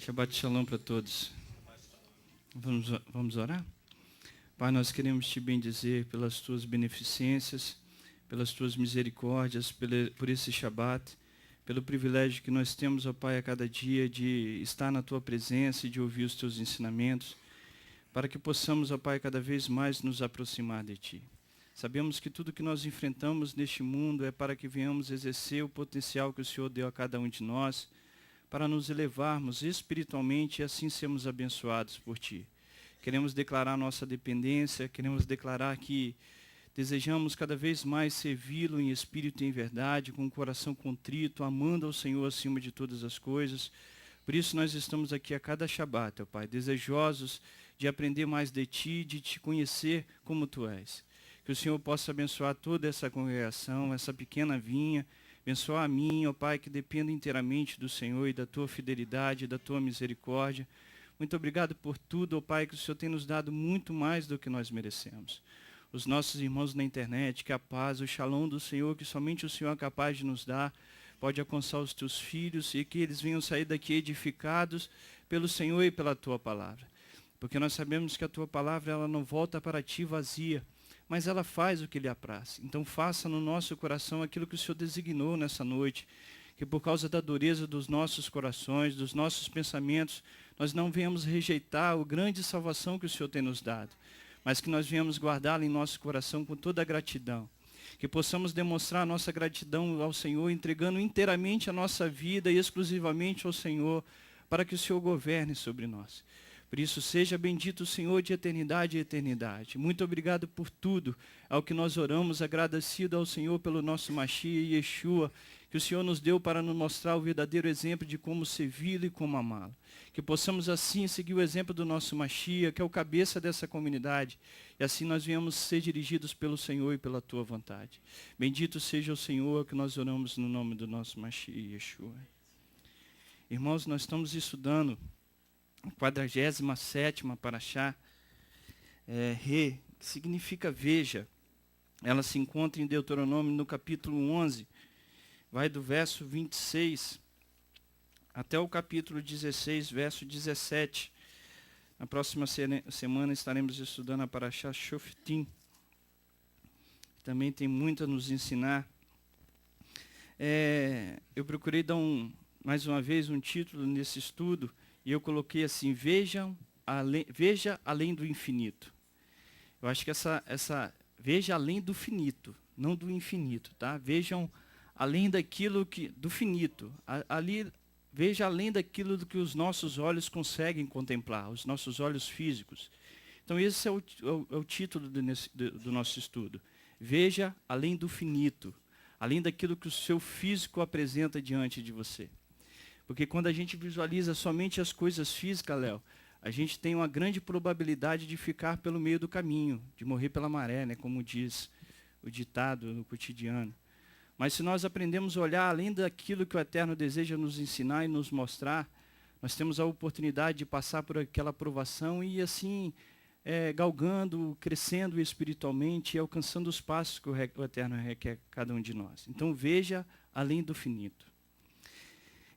Shabbat Shalom para todos. Vamos orar? Pai, nós queremos te bendizer pelas tuas beneficências, pelas tuas misericórdias, por esse Shabbat, pelo privilégio que nós temos, ó Pai, a cada dia de estar na tua presença e de ouvir os teus ensinamentos, para que possamos, ó Pai, cada vez mais nos aproximar de ti. Sabemos que tudo que nós enfrentamos neste mundo é para que venhamos exercer o potencial que o Senhor deu a cada um de nós, para nos elevarmos espiritualmente e assim sermos abençoados por Ti. Queremos declarar nossa dependência, queremos declarar que desejamos cada vez mais servi-lo em espírito e em verdade, com o coração contrito, amando ao Senhor acima de todas as coisas. Por isso nós estamos aqui a cada Shabat, ó Pai, desejosos de aprender mais de Ti, de Te conhecer como Tu és. Que o Senhor possa abençoar toda essa congregação, essa pequena vinha, abençoa a mim, ó Pai, que dependo inteiramente do Senhor e da Tua fidelidade, da Tua misericórdia. Muito obrigado por tudo, ó Pai, que o Senhor tem nos dado muito mais do que nós merecemos. Os nossos irmãos na internet, que a paz, o shalom do Senhor, que somente o Senhor é capaz de nos dar, pode alcançar os Teus filhos e que eles venham sair daqui edificados pelo Senhor e pela Tua palavra. Porque nós sabemos que a Tua palavra ela não volta para Ti vazia, mas ela faz o que lhe apraz. Então faça no nosso coração aquilo que o Senhor designou nessa noite, que por causa da dureza dos nossos corações, dos nossos pensamentos, nós não venhamos rejeitar a grande salvação que o Senhor tem nos dado, mas que nós venhamos guardá-la em nosso coração com toda a gratidão. Que possamos demonstrar a nossa gratidão ao Senhor, entregando inteiramente a nossa vida e exclusivamente ao Senhor, para que o Senhor governe sobre nós. Por isso, seja bendito o Senhor de eternidade e eternidade. Muito obrigado por tudo, ao que nós oramos, agradecido ao Senhor pelo nosso Mashiach Yeshua, que o Senhor nos deu para nos mostrar o verdadeiro exemplo de como servi-lo e como amá-lo. Que possamos assim seguir o exemplo do nosso Mashiach, que é o cabeça dessa comunidade, e assim nós venhamos ser dirigidos pelo Senhor e pela Tua vontade. Bendito seja o Senhor, que nós oramos no nome do nosso Mashiach Yeshua. Irmãos, nós estamos estudando a 47ª Parashá, Re, que significa veja. Ela se encontra em Deuteronômio no capítulo 11, vai do verso 26 até o capítulo 16, verso 17. Na próxima semana estaremos estudando a Parashá Shoftim, que também tem muito a nos ensinar. Eu procurei dar mais uma vez um título nesse estudo, e eu coloquei assim, veja além do infinito. Eu acho que veja além do finito, não do infinito, tá? Vejam além daquilo do finito. Veja além daquilo do que os nossos olhos conseguem contemplar, os nossos olhos físicos. Então esse é o título do nosso estudo. Veja além do finito, além daquilo que o seu físico apresenta diante de você. Porque quando a gente visualiza somente as coisas físicas, Léo, a gente tem uma grande probabilidade de ficar pelo meio do caminho, de morrer pela maré, né, como diz o ditado no cotidiano. Mas se nós aprendemos a olhar além daquilo que o Eterno deseja nos ensinar e nos mostrar, nós temos a oportunidade de passar por aquela provação e assim, galgando, crescendo espiritualmente e alcançando os passos que o Eterno requer cada um de nós. Então veja além do finito.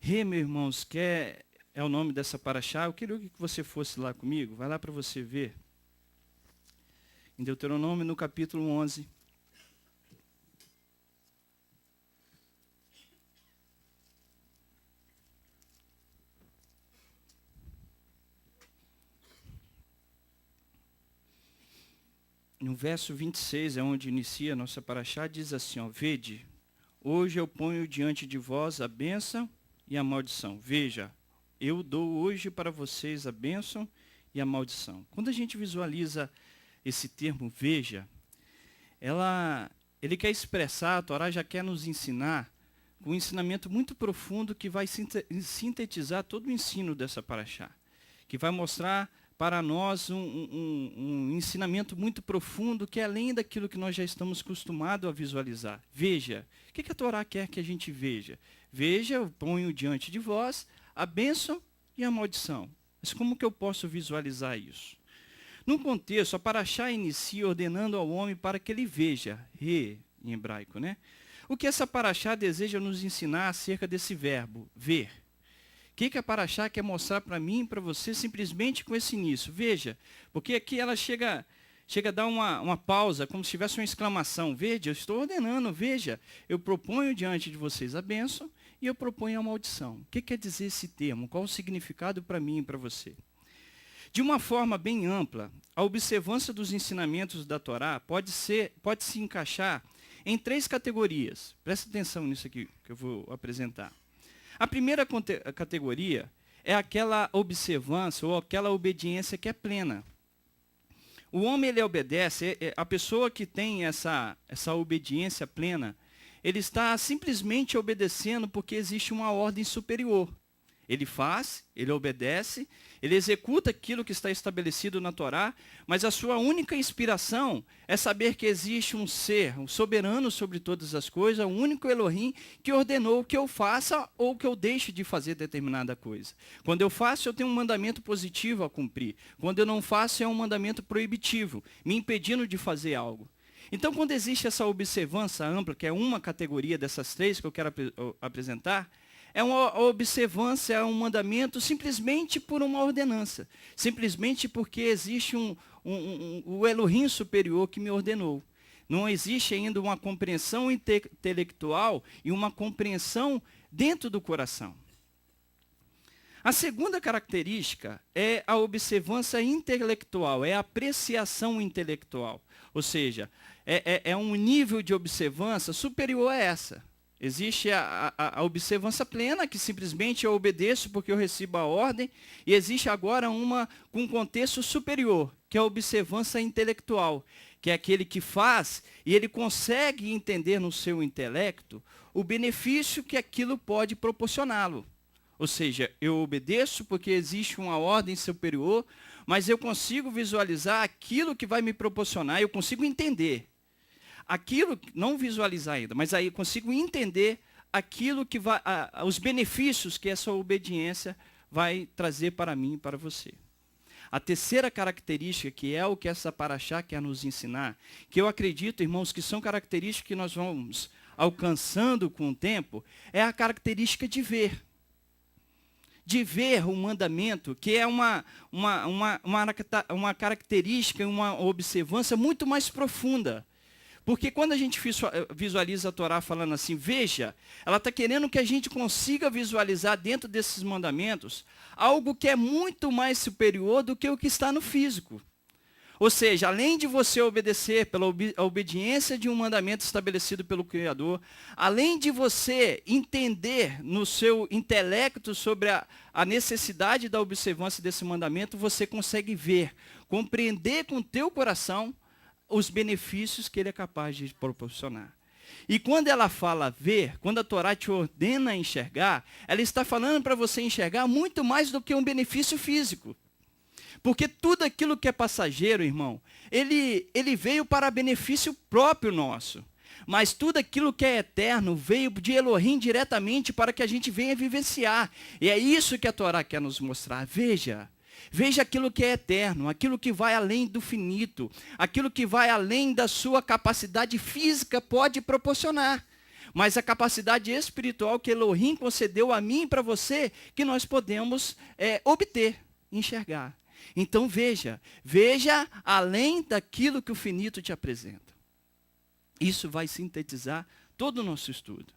Re, meus irmãos, que é o nome dessa Parashá. Eu queria que você fosse lá comigo. Vai lá para você ver. Em Deuteronômio, no capítulo 11. No verso 26, é onde inicia a nossa Parashá, diz assim, ó, vede, hoje eu ponho diante de vós a bênção e a maldição. Veja, eu dou hoje para vocês a bênção e a maldição. Quando a gente visualiza esse termo, veja, ele quer expressar, a Torá já quer nos ensinar, um ensinamento muito profundo que vai sintetizar todo o ensino dessa Parashá, que vai mostrar para nós um ensinamento muito profundo que é além daquilo que nós já estamos acostumados a visualizar. Veja, o que a Torá quer que a gente veja? Veja, eu ponho diante de vós a bênção e a maldição. Mas como que eu posso visualizar isso? No contexto, a Parashá inicia ordenando ao homem para que ele veja, re, em hebraico, né? O que essa Parashá deseja nos ensinar acerca desse verbo, ver, que a Paraxá quer mostrar para mim e para você simplesmente com esse início? Veja, porque aqui ela chega a dar uma pausa, como se tivesse uma exclamação. Veja, eu estou ordenando, veja, eu proponho diante de vocês a bênção e eu proponho a maldição. O que quer dizer esse termo? Qual o significado para mim e para você? De uma forma bem ampla, a observância dos ensinamentos da Torá pode se encaixar em 3 categorias. Presta atenção nisso aqui que eu vou apresentar. A primeira categoria é aquela observância ou aquela obediência que é plena. O homem, ele obedece, a pessoa que tem essa obediência plena, ele está simplesmente obedecendo porque existe uma ordem superior. Ele faz, ele obedece, ele executa aquilo que está estabelecido na Torá, mas a sua única inspiração é saber que existe um ser, um soberano sobre todas as coisas, o único Elohim que ordenou que eu faça ou que eu deixe de fazer determinada coisa. Quando eu faço, eu tenho um mandamento positivo a cumprir. Quando eu não faço, é um mandamento proibitivo, me impedindo de fazer algo. Então, quando existe essa observância ampla, que é uma categoria dessas 3 que eu quero apresentar, é uma observância, é um mandamento simplesmente por uma ordenança. Simplesmente porque existe o Elohim superior que me ordenou. Não existe ainda uma compreensão intelectual e uma compreensão dentro do coração. A segunda característica é a observância intelectual, é a apreciação intelectual. Ou seja, é um nível de observância superior a essa. Existe a observância plena, que simplesmente eu obedeço porque eu recebo a ordem, e existe agora uma com um contexto superior, que é a observância intelectual, que é aquele que faz e ele consegue entender no seu intelecto o benefício que aquilo pode proporcioná-lo. Ou seja, eu obedeço porque existe uma ordem superior, mas eu consigo visualizar aquilo que vai me proporcionar, eu consigo entender. Aquilo, não visualizar ainda, mas aí eu consigo entender aquilo que vai, os benefícios que essa obediência vai trazer para mim e para você. A terceira característica, que é o que essa Paraxá quer nos ensinar, que eu acredito, irmãos, que são características que nós vamos alcançando com o tempo, é a característica de ver. De ver o mandamento, que é uma característica, uma observância muito mais profunda. Porque quando a gente visualiza a Torá falando assim, veja, ela está querendo que a gente consiga visualizar dentro desses mandamentos algo que é muito mais superior do que o que está no físico. Ou seja, além de você obedecer pela obediência de um mandamento estabelecido pelo Criador, além de você entender no seu intelecto sobre a necessidade da observância desse mandamento, você consegue ver, compreender com o teu coração os benefícios que ele é capaz de proporcionar. E quando ela fala ver, quando a Torá te ordena enxergar, ela está falando para você enxergar muito mais do que um benefício físico. Porque tudo aquilo que é passageiro, irmão, ele veio para benefício próprio nosso. Mas tudo aquilo que é eterno veio de Elohim diretamente para que a gente venha vivenciar. E é isso que a Torá quer nos mostrar. Veja aquilo que é eterno, aquilo que vai além do finito, aquilo que vai além da sua capacidade física pode proporcionar. Mas a capacidade espiritual que Elohim concedeu a mim e para você, que nós podemos obter, enxergar. Então veja além daquilo que o finito te apresenta. Isso vai sintetizar todo o nosso estudo.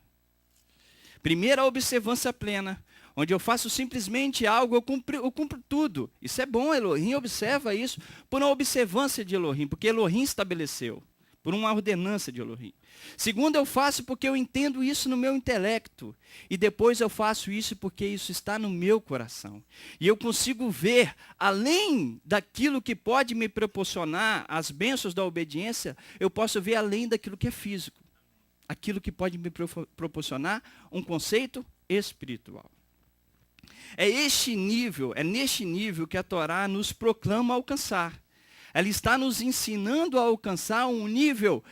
Primeiro, a observância plena, onde eu faço simplesmente algo, eu cumpro tudo. Isso é bom, Elohim observa isso por uma observância de Elohim, porque Elohim estabeleceu, por uma ordenança de Elohim. Segundo, eu faço porque eu entendo isso no meu intelecto. E depois eu faço isso porque isso está no meu coração. E eu consigo ver, além daquilo que pode me proporcionar as bênçãos da obediência, eu posso ver além daquilo que é físico. Aquilo que pode me proporcionar um conceito espiritual. É neste nível que a Torá nos proclama alcançar. Ela está nos ensinando a alcançar um nível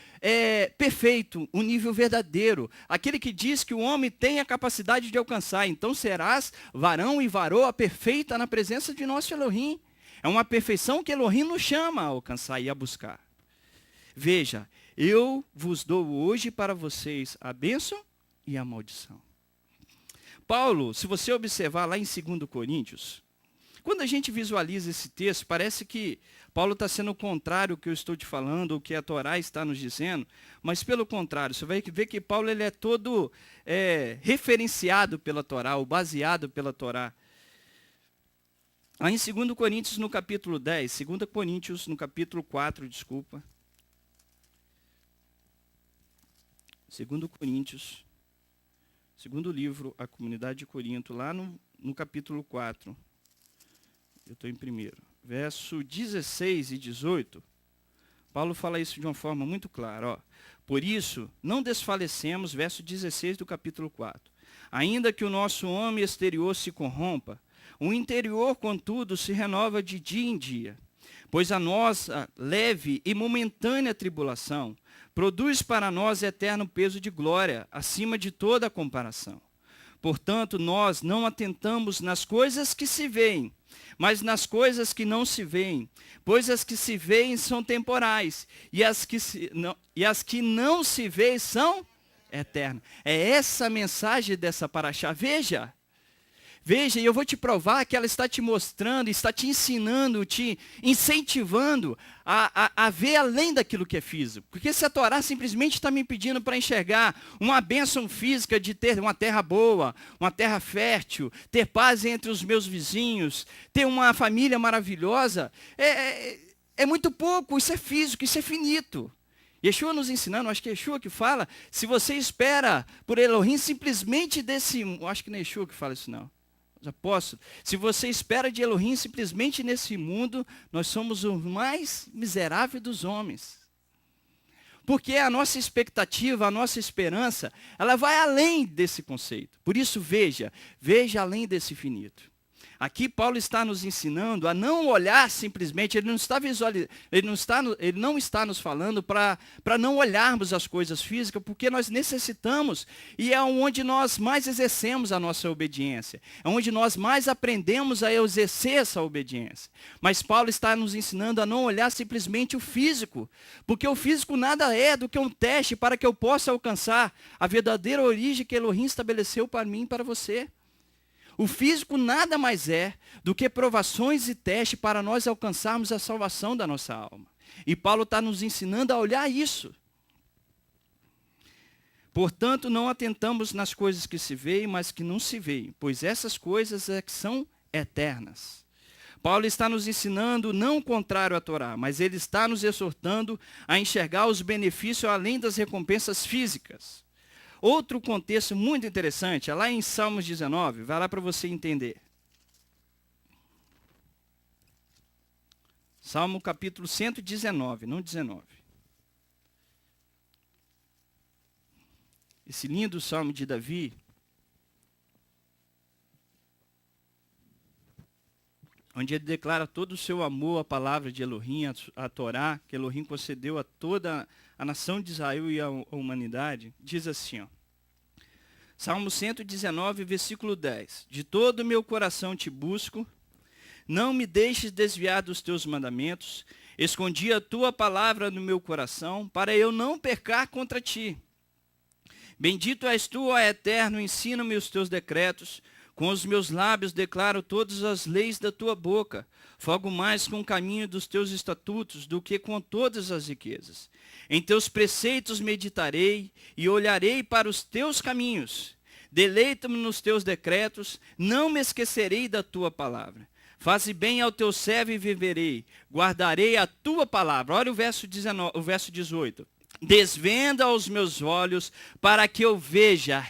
perfeito, um nível verdadeiro. Aquele que diz que o homem tem a capacidade de alcançar. Então serás varão e varoa perfeita na presença de nosso Elohim. É uma perfeição que Elohim nos chama a alcançar e a buscar. Veja, eu vos dou hoje para vocês a bênção e a maldição. Paulo, se você observar lá em 2 Coríntios, quando a gente visualiza esse texto, parece que Paulo está sendo o contrário do que eu estou te falando, o que a Torá está nos dizendo, mas pelo contrário, você vai ver que Paulo ele é todo referenciado pela Torá, ou baseado pela Torá. Lá em 2 Coríntios, no capítulo 10, 2 Coríntios, no capítulo 4, desculpa. 2 Coríntios, segundo livro, a comunidade de Corinto, lá no capítulo 4. Eu estou em primeiro. Verso 16 e 18. Paulo fala isso de uma forma muito clara. Ó. Por isso, não desfalecemos, verso 16 do capítulo 4. Ainda que o nosso homem exterior se corrompa, o interior, contudo, se renova de dia em dia. Pois a nossa leve e momentânea tribulação produz para nós eterno peso de glória, acima de toda comparação. Portanto, nós não atentamos nas coisas que se veem, mas nas coisas que não se veem, pois as que se veem são temporais, e as que não se veem são eternas. É essa a mensagem dessa paraxá. Veja, e eu vou te provar que ela está te mostrando, está te ensinando, te incentivando a ver além daquilo que é físico. Porque se a Torá simplesmente está me pedindo para enxergar uma bênção física de ter uma terra boa, uma terra fértil, ter paz entre os meus vizinhos, ter uma família maravilhosa, é muito pouco, isso é físico, isso é finito. Yeshua nos ensinando, acho que é Yeshua que fala, se você espera por Elohim simplesmente desse... Acho que não é Yeshua que fala isso não. Os apóstolos, se você espera de Elohim simplesmente nesse mundo, nós somos o mais miserável dos homens. Porque a nossa expectativa, a nossa esperança, ela vai além desse conceito. Por isso, veja além desse finito. Aqui Paulo está nos ensinando a não olhar simplesmente, ele não está nos falando para não olharmos as coisas físicas, porque nós necessitamos, e é onde nós mais exercemos a nossa obediência, é onde nós mais aprendemos a exercer essa obediência. Mas Paulo está nos ensinando a não olhar simplesmente o físico, porque o físico nada é do que um teste para que eu possa alcançar a verdadeira origem que Elohim estabeleceu para mim e para você. O físico nada mais é do que provações e testes para nós alcançarmos a salvação da nossa alma. E Paulo está nos ensinando a olhar isso. Portanto, não atentamos nas coisas que se veem, mas que não se veem, pois essas coisas é que são eternas. Paulo está nos ensinando não o contrário à Torá, mas ele está nos exortando a enxergar os benefícios além das recompensas físicas. Outro contexto muito interessante, é lá em Salmos 19, vai lá para você entender. Salmo capítulo 119, não 19. Esse lindo salmo de Davi, onde ele declara todo o seu amor à palavra de Elohim, à Torá, que Elohim concedeu a toda a nação de Israel e a humanidade, diz assim, ó, Salmo 119, versículo 10. De todo o meu coração te busco, não me deixes desviar dos teus mandamentos, escondi a tua palavra no meu coração, para eu não pecar contra ti. Bendito és tu, ó Eterno, ensina-me os teus decretos, com os meus lábios declaro todas as leis da tua boca. Fogo mais com o caminho dos teus estatutos do que com todas as riquezas. Em teus preceitos meditarei e olharei para os teus caminhos. Deleita-me nos teus decretos, não me esquecerei da tua palavra. Faze bem ao teu servo e viverei. Guardarei a tua palavra. Olha o verso 18. Desvenda os meus olhos para que eu veja,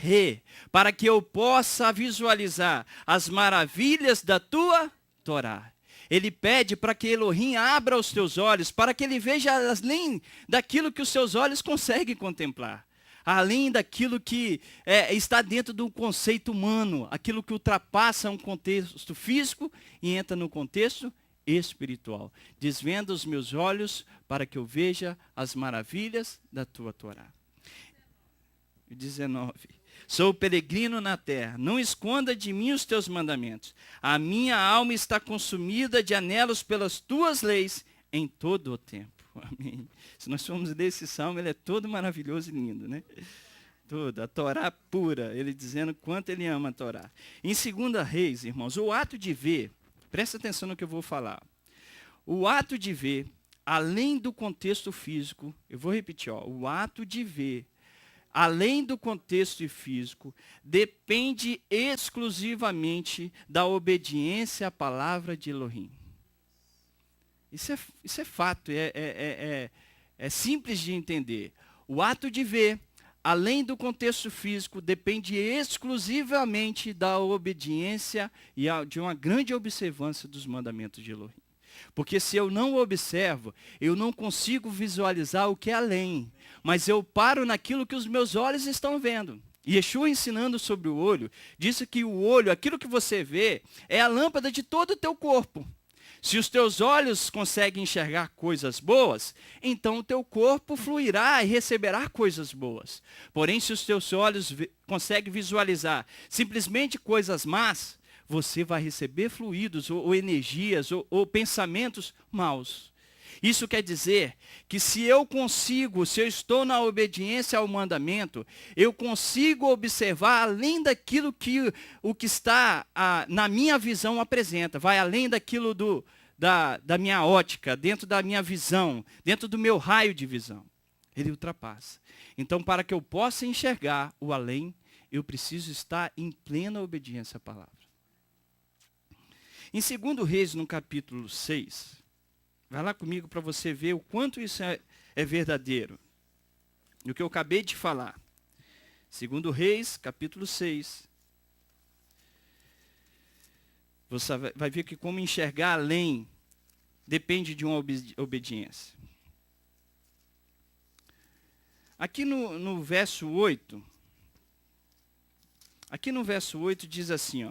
para que eu possa visualizar as maravilhas da tua Torá. Ele pede para que Elohim abra os teus olhos, para que ele veja além daquilo que os seus olhos conseguem contemplar. Além daquilo que está dentro do conceito humano, aquilo que ultrapassa um contexto físico e entra no contexto espiritual. Desvenda os meus olhos para que eu veja as maravilhas da tua Torá. 19. Sou peregrino na terra, não esconda de mim os teus mandamentos. A minha alma está consumida de anelos pelas tuas leis em todo o tempo. Amém. Se nós formos ler esse salmo, ele é todo maravilhoso e lindo, né? Tudo, a Torá pura, ele dizendo quanto ele ama a Torá. Em 2 Reis, irmãos, o ato de ver, presta atenção no que eu vou falar. O ato de ver, além do contexto físico, eu vou repetir, o ato de ver, além do contexto físico, depende exclusivamente da obediência à palavra de Elohim. Isso é fato, é simples de entender. O ato de ver, além do contexto físico, depende exclusivamente da obediência e de uma grande observância dos mandamentos de Elohim. Porque se eu não observo, eu não consigo visualizar o que é além, mas eu paro naquilo que os meus olhos estão vendo. E Yeshua ensinando sobre o olho, disse que o olho, aquilo que você vê, é a lâmpada de todo o teu corpo. Se os teus olhos conseguem enxergar coisas boas, então o teu corpo fluirá e receberá coisas boas. Porém, se os teus olhos conseguem visualizar simplesmente coisas más, você vai receber fluidos ou energias ou pensamentos maus. Isso quer dizer que se eu estou na obediência ao mandamento, eu consigo observar além daquilo que o que está na minha visão apresenta, vai além daquilo da minha ótica, dentro da minha visão, dentro do meu raio de visão. Ele ultrapassa. Então, para que eu possa enxergar o além, eu preciso estar em plena obediência à palavra. Em 2 Reis, no capítulo 6, vai lá comigo para você ver o quanto isso é verdadeiro. E o que eu acabei de falar. 2 Reis, capítulo 6. Você vai ver que como enxergar além depende de uma obediência. Aqui no verso 8, diz assim,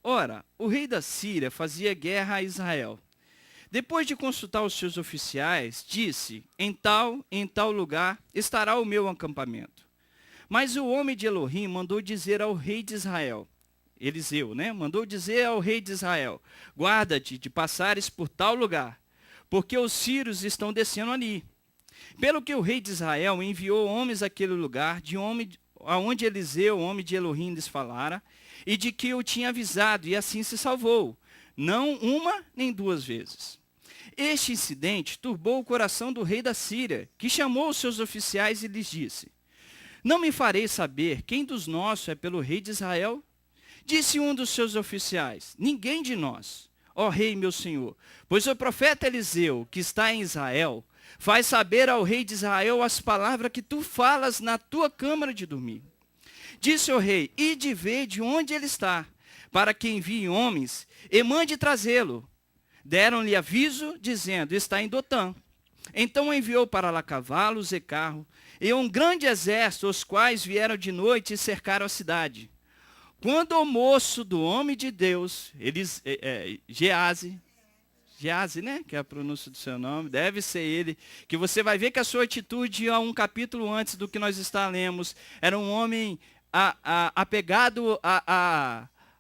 Ora, o rei da Síria fazia guerra a Israel. Depois de consultar os seus oficiais, disse, em tal lugar estará o meu acampamento. Mas o homem de Elohim mandou dizer ao rei de Israel, Eliseu, mandou dizer ao rei de Israel, guarda-te de passares por tal lugar, porque os sírios estão descendo ali. Pelo que o rei de Israel enviou homens àquele lugar, aonde Eliseu, homem de Elohim, lhes falara, e de que eu tinha avisado, e assim se salvou, não uma nem duas vezes. Este incidente turbou o coração do rei da Síria, que chamou os seus oficiais e lhes disse, não me farei saber quem dos nossos é pelo rei de Israel? Disse um dos seus oficiais, ninguém de nós, ó rei meu senhor, pois o profeta Eliseu, que está em Israel, faz saber ao rei de Israel as palavras que tu falas na tua câmara de dormir. Disse o rei, ide ver de onde ele está, para que envie homens e mande trazê-lo. Deram-lhe aviso, dizendo, está em Dotã. Então enviou para lá cavalos e carro, e um grande exército, os quais vieram de noite e cercaram a cidade. Quando o moço do homem de Deus, Geazi, que é a pronúncia do seu nome, deve ser ele, que você vai ver que a sua atitude, um capítulo antes do que nós lemos, era um homem apegado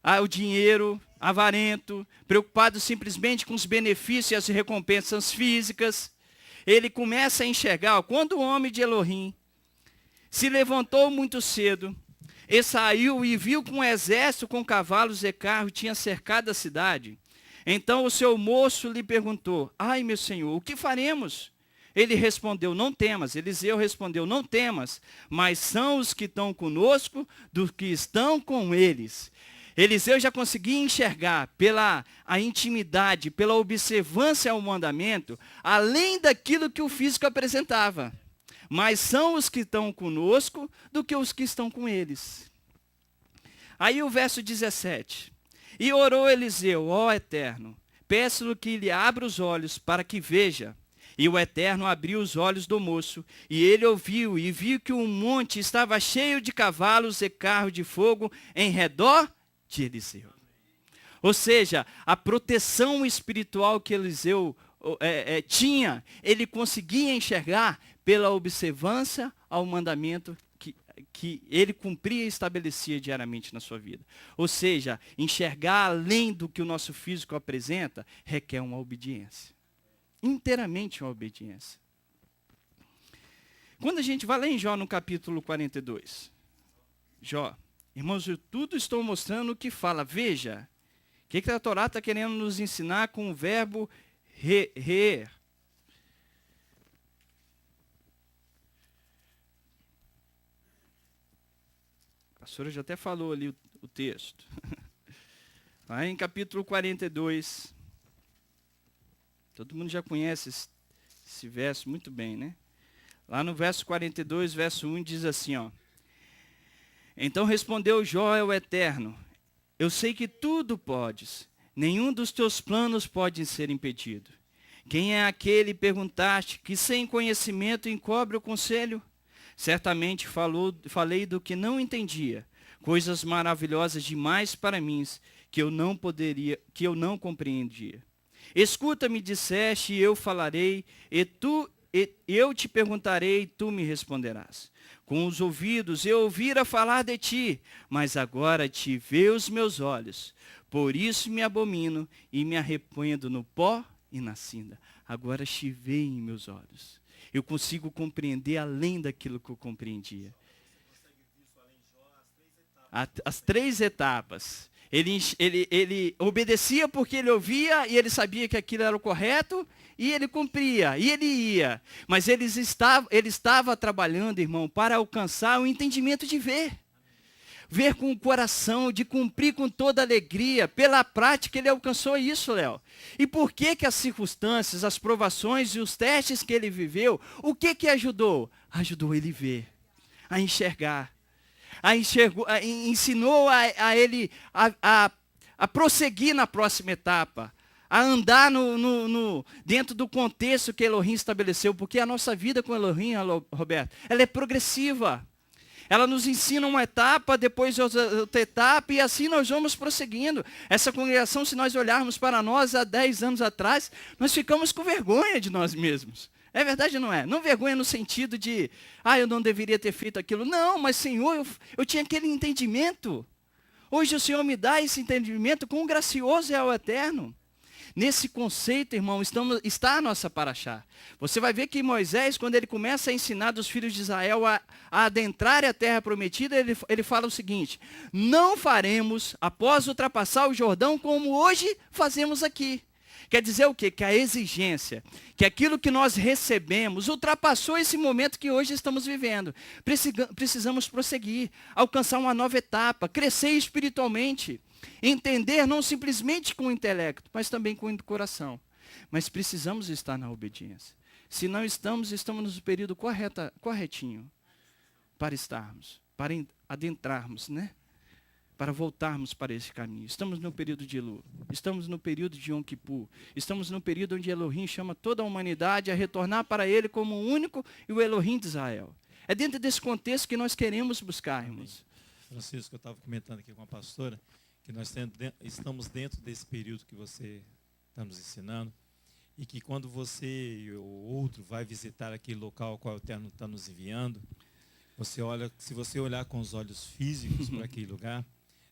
ao dinheiro, avarento, preocupado simplesmente com os benefícios e as recompensas físicas. Ele começa a enxergar, quando o homem de Elohim se levantou muito cedo, e saiu e viu que um exército com cavalos e carros tinha cercado a cidade. Então o seu moço lhe perguntou, ai meu senhor, o que faremos? Ele respondeu, não temas. Eliseu respondeu, não temas, mas são os que estão conosco do que estão com eles. Eliseu já conseguia enxergar pela a intimidade, pela observância ao mandamento, além daquilo que o físico apresentava. Mas são os que estão conosco do que os que estão com eles. Aí o verso 17. E orou Eliseu, ó Eterno, peço-lhe que lhe abra os olhos para que veja. E o Eterno abriu os olhos do moço, e ele ouviu e viu que o monte estava cheio de cavalos e carros de fogo em redor de Eliseu. Ou seja, a proteção espiritual que Eliseu tinha, ele conseguia enxergar pela observância ao mandamento que ele cumpria e estabelecia diariamente na sua vida. Ou seja, enxergar além do que o nosso físico apresenta requer uma obediência. Inteiramente uma obediência. Quando a gente vai lá em Jó, no capítulo 42, Jó, irmãos, eu tudo estou mostrando o que fala. Veja, o que a Torá está querendo nos ensinar com o verbo re. A pastora já até falou ali o texto. Lá em capítulo 42, todo mundo já conhece esse verso muito bem, né? Lá no verso 42, verso 1, diz assim, ó. Então respondeu Jó ao Eterno, eu sei que tudo podes, nenhum dos teus planos pode ser impedido. Quem é aquele, perguntaste, que sem conhecimento encobre o conselho? Certamente falei do que não entendia, coisas maravilhosas demais para mim, que eu não compreendia. Escuta-me, disseste, e eu falarei, eu te perguntarei, e tu me responderás. Com os ouvidos eu ouvira falar de ti, mas agora te vê os meus olhos. Por isso me abomino e me arrependo no pó e na cinza. Agora te vê em meus olhos. Eu consigo compreender além daquilo que eu compreendia. As 3 etapas. Ele obedecia porque ele ouvia e ele sabia que aquilo era o correto e ele cumpria e ele ia. Mas ele estava trabalhando, irmão, para alcançar o entendimento de ver. Ver com o coração, de cumprir com toda alegria. Pela prática ele alcançou isso, Léo. E por que as circunstâncias, as provações e os testes que ele viveu, o que ajudou? Ajudou ele a ver, a enxergar. Ensinou a ele a prosseguir na próxima etapa, a andar dentro do contexto que Elohim estabeleceu, porque a nossa vida com Elohim, Roberto, ela é progressiva. Ela nos ensina uma etapa, depois outra etapa, e assim nós vamos prosseguindo. Essa congregação, se nós olharmos para nós há 10 anos atrás, nós ficamos com vergonha de nós mesmos. É verdade ou não é? Não vergonha no sentido de, eu não deveria ter feito aquilo. Não, mas Senhor, eu tinha aquele entendimento. Hoje o Senhor me dá esse entendimento com o gracioso e ao eterno. Nesse conceito, irmão, está a nossa paraxá. Você vai ver que Moisés, quando ele começa a ensinar dos filhos de Israel a adentrar a terra prometida, ele fala o seguinte, não faremos, após ultrapassar o Jordão, como hoje fazemos aqui. Quer dizer o quê? Que a exigência, que aquilo que nós recebemos, ultrapassou esse momento que hoje estamos vivendo. Precisamos prosseguir, alcançar uma nova etapa, crescer espiritualmente, entender não simplesmente com o intelecto, mas também com o coração. Mas precisamos estar na obediência. Se não estamos no período corretinho para estarmos, para adentrarmos, né? Para voltarmos para esse caminho. Estamos no período de Elul, estamos no período de Yom Kippur, estamos no período onde Elohim chama toda a humanidade a retornar para ele como o único e o Elohim de Israel. É dentro desse contexto que nós queremos buscar, irmãos. Francisco, eu estava comentando aqui com a pastora, que nós estamos dentro desse período que você está nos ensinando, e que quando você ou outro vai visitar aquele local ao qual o Eterno está nos enviando, se você olhar com os olhos físicos para aquele lugar,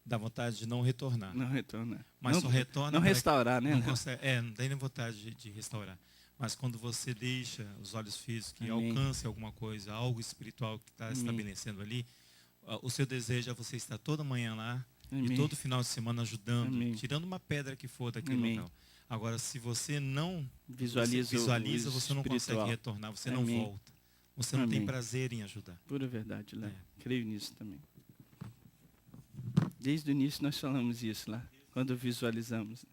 dá vontade de não retornar. Não retorna. Mas só retorna. Não restaurar, né? Não tem nem vontade de restaurar. Mas quando você deixa os olhos físicos e alcança alguma coisa, algo espiritual que está estabelecendo ali, o seu desejo é você estar toda manhã lá, e todo final de semana ajudando, tirando uma pedra que for daquele local. Agora, se você não visualiza, você não consegue retornar, você não volta. Você não tem prazer em ajudar. Pura verdade, Léo. Creio nisso também. Desde o início nós falamos isso lá, quando visualizamos.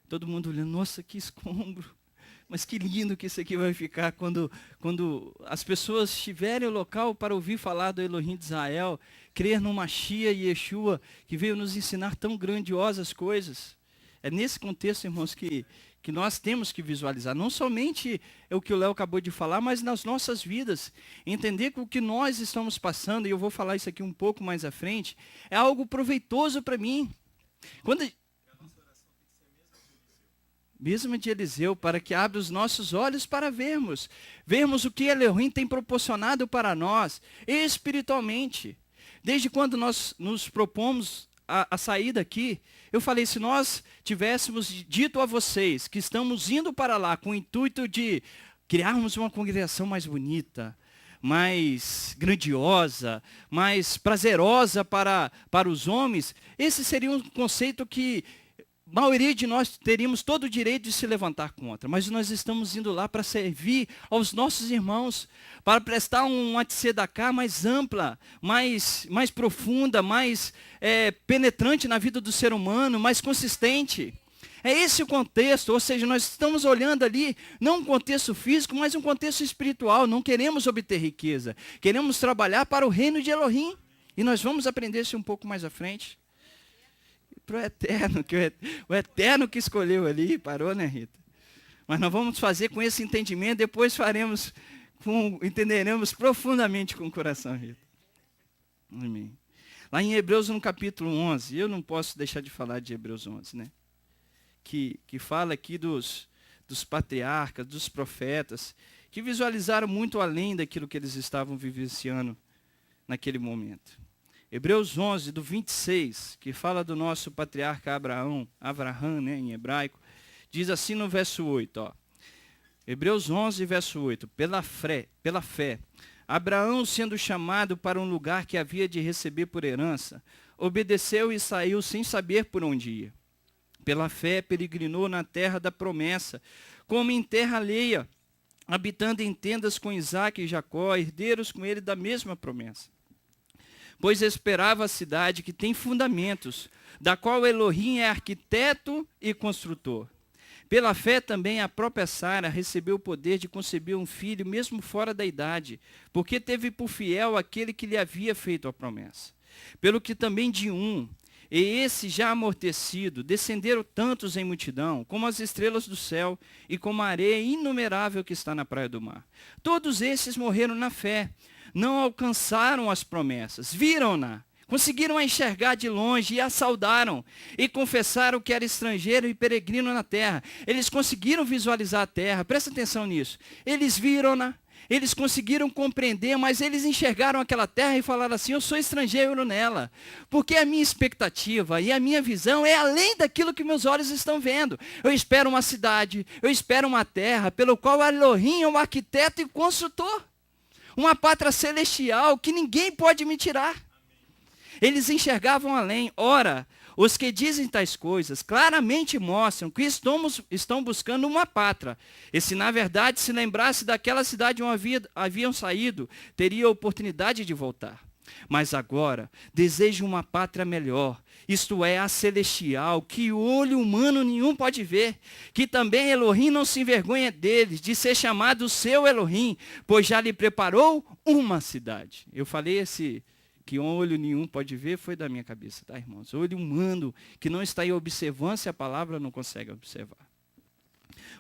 Todo mundo olhando, nossa, que escombro. Mas que lindo que isso aqui vai ficar quando as pessoas estiverem no local para ouvir falar do Elohim de Israel, crer no Mashiach e Yeshua, que veio nos ensinar tão grandiosas coisas. É nesse contexto, irmãos, que nós temos que visualizar. Não somente o que o Léo acabou de falar, mas nas nossas vidas. Entender que o que nós estamos passando, e eu vou falar isso aqui um pouco mais à frente, é algo proveitoso para mim. Mesmo de Eliseu, para que abra os nossos olhos para vermos o que Elohim tem proporcionado para nós espiritualmente. Desde quando nós nos propomos a sair daqui, eu falei, se nós tivéssemos dito a vocês que estamos indo para lá com o intuito de criarmos uma congregação mais bonita, mais grandiosa, mais prazerosa para os homens, esse seria um conceito que a maioria de nós teríamos todo o direito de se levantar contra. Mas nós estamos indo lá para servir aos nossos irmãos, para prestar uma tzedakah mais ampla, mais profunda, mais penetrante na vida do ser humano, mais consistente. É esse o contexto, ou seja, nós estamos olhando ali, não um contexto físico, mas um contexto espiritual. Não queremos obter riqueza, queremos trabalhar para o reino de Elohim. E nós vamos aprender isso um pouco mais à frente. Para o eterno, o eterno que escolheu ali, parou, né, Rita? Mas nós vamos fazer com esse entendimento, depois entenderemos profundamente com o coração, Rita. Amém. Lá em Hebreus, no capítulo 11, eu não posso deixar de falar de Hebreus 11, né? Que fala aqui dos patriarcas, dos profetas, que visualizaram muito além daquilo que eles estavam vivenciando naquele momento. Hebreus 11, do 26, que fala do nosso patriarca Abraão, né, em hebraico, diz assim no verso 8, ó. Hebreus 11, verso 8, pela fé, Abraão, sendo chamado para um lugar que havia de receber por herança, obedeceu e saiu sem saber por onde ia. Pela fé, peregrinou na terra da promessa, como em terra alheia, habitando em tendas com Isaque e Jacó, herdeiros com ele da mesma promessa. Pois esperava a cidade que tem fundamentos, da qual Elohim é arquiteto e construtor. Pela fé também a própria Sara recebeu o poder de conceber um filho, mesmo fora da idade, porque teve por fiel aquele que lhe havia feito a promessa. Pelo que também de um, e esse já amortecido, descenderam tantos em multidão, como as estrelas do céu e como a areia inumerável que está na praia do mar. Todos esses morreram na fé, não alcançaram as promessas, viram-na, conseguiram a enxergar de longe e a saudaram, e confessaram que era estrangeiro e peregrino na terra. Eles conseguiram visualizar a terra, presta atenção nisso. Eles viram-na, eles conseguiram compreender, mas eles enxergaram aquela terra e falaram assim, eu sou estrangeiro nela, porque a minha expectativa e a minha visão é além daquilo que meus olhos estão vendo. Eu espero uma cidade, eu espero uma terra, pelo qual Elohim é um arquiteto e construtor. Uma pátria celestial que ninguém pode me tirar. Eles enxergavam além. Ora, os que dizem tais coisas claramente mostram que estão buscando uma pátria. E se na verdade se lembrasse daquela cidade onde haviam saído, teria a oportunidade de voltar. Mas agora desejam uma pátria melhor, isto é, a celestial, que olho humano nenhum pode ver, que também Elohim não se envergonha deles, de ser chamado seu Elohim, pois já lhe preparou uma cidade. Eu falei que olho nenhum pode ver, foi da minha cabeça, tá, irmãos? Olho humano que não está em observância, a palavra não consegue observar.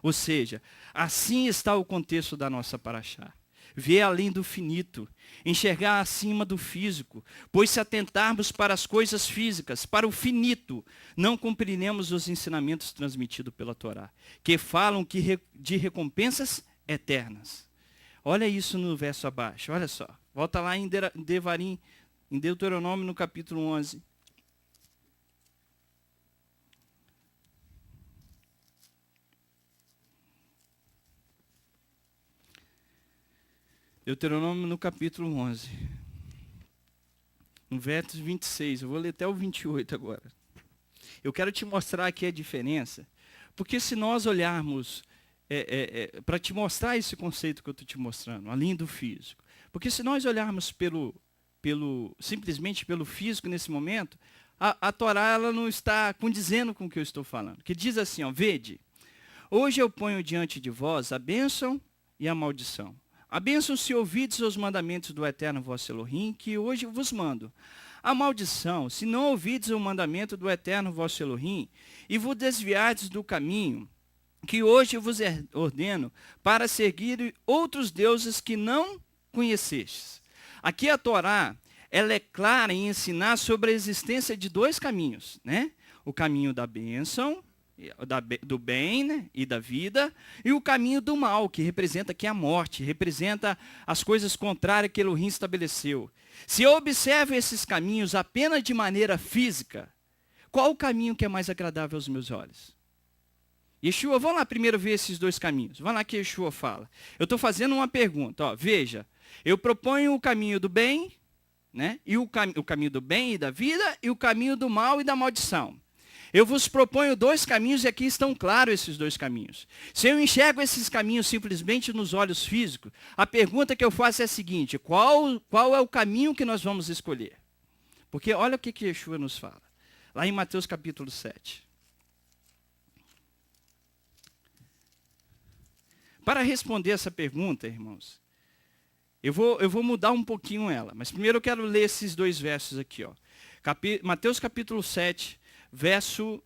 Ou seja, assim está o contexto da nossa paraxá. Ver além do finito, enxergar acima do físico, pois se atentarmos para as coisas físicas, para o finito, não cumpriremos os ensinamentos transmitidos pela Torá, que falam de recompensas eternas. Olha isso no verso abaixo, olha só. Volta lá em Devarim, em Deuteronômio, no capítulo 11. Deuteronômio, no capítulo 11. No verso 26. Eu vou ler até o 28 agora. Eu quero te mostrar aqui a diferença. Porque se nós olharmos, para te mostrar esse conceito que eu estou te mostrando, além do físico. Porque se nós olharmos simplesmente pelo físico nesse momento, a Torá ela não está condizendo com o que eu estou falando. Que diz assim, ó, vede, hoje eu ponho diante de vós a bênção e a maldição. A bênção se ouvides os mandamentos do eterno vosso Elohim, que hoje vos mando. A maldição, se não ouvides o mandamento do eterno vosso Elohim, e vos desviardes do caminho, que hoje vos ordeno, para seguir outros deuses que não conhecestes. Aqui a Torá, ela é clara em ensinar sobre a existência de dois caminhos, né? O caminho da bênção, do bem, né, e da vida, e o caminho do mal, que representa aqui a morte, representa as coisas contrárias que Elohim estabeleceu. Se eu observo esses caminhos apenas de maneira física, qual o caminho que é mais agradável aos meus olhos? Vamos lá primeiro ver esses dois caminhos. Vamos lá que Yeshua fala. Eu estou fazendo uma pergunta. Ó, veja, Eu proponho o caminho do bem, né? E o caminho do bem e da vida, e o caminho do mal e da maldição. Eu vos proponho 2 caminhos, e aqui estão claros esses 2 caminhos. Se eu enxergo esses caminhos simplesmente nos olhos físicos, a pergunta que eu faço é a seguinte: qual é o caminho que nós vamos escolher? Porque olha o que Yeshua nos fala, lá em Mateus capítulo 7. Para responder essa pergunta, irmãos, eu vou mudar um pouquinho ela, mas primeiro eu quero ler esses 2 versos aqui. Ó. Mateus capítulo 7, verso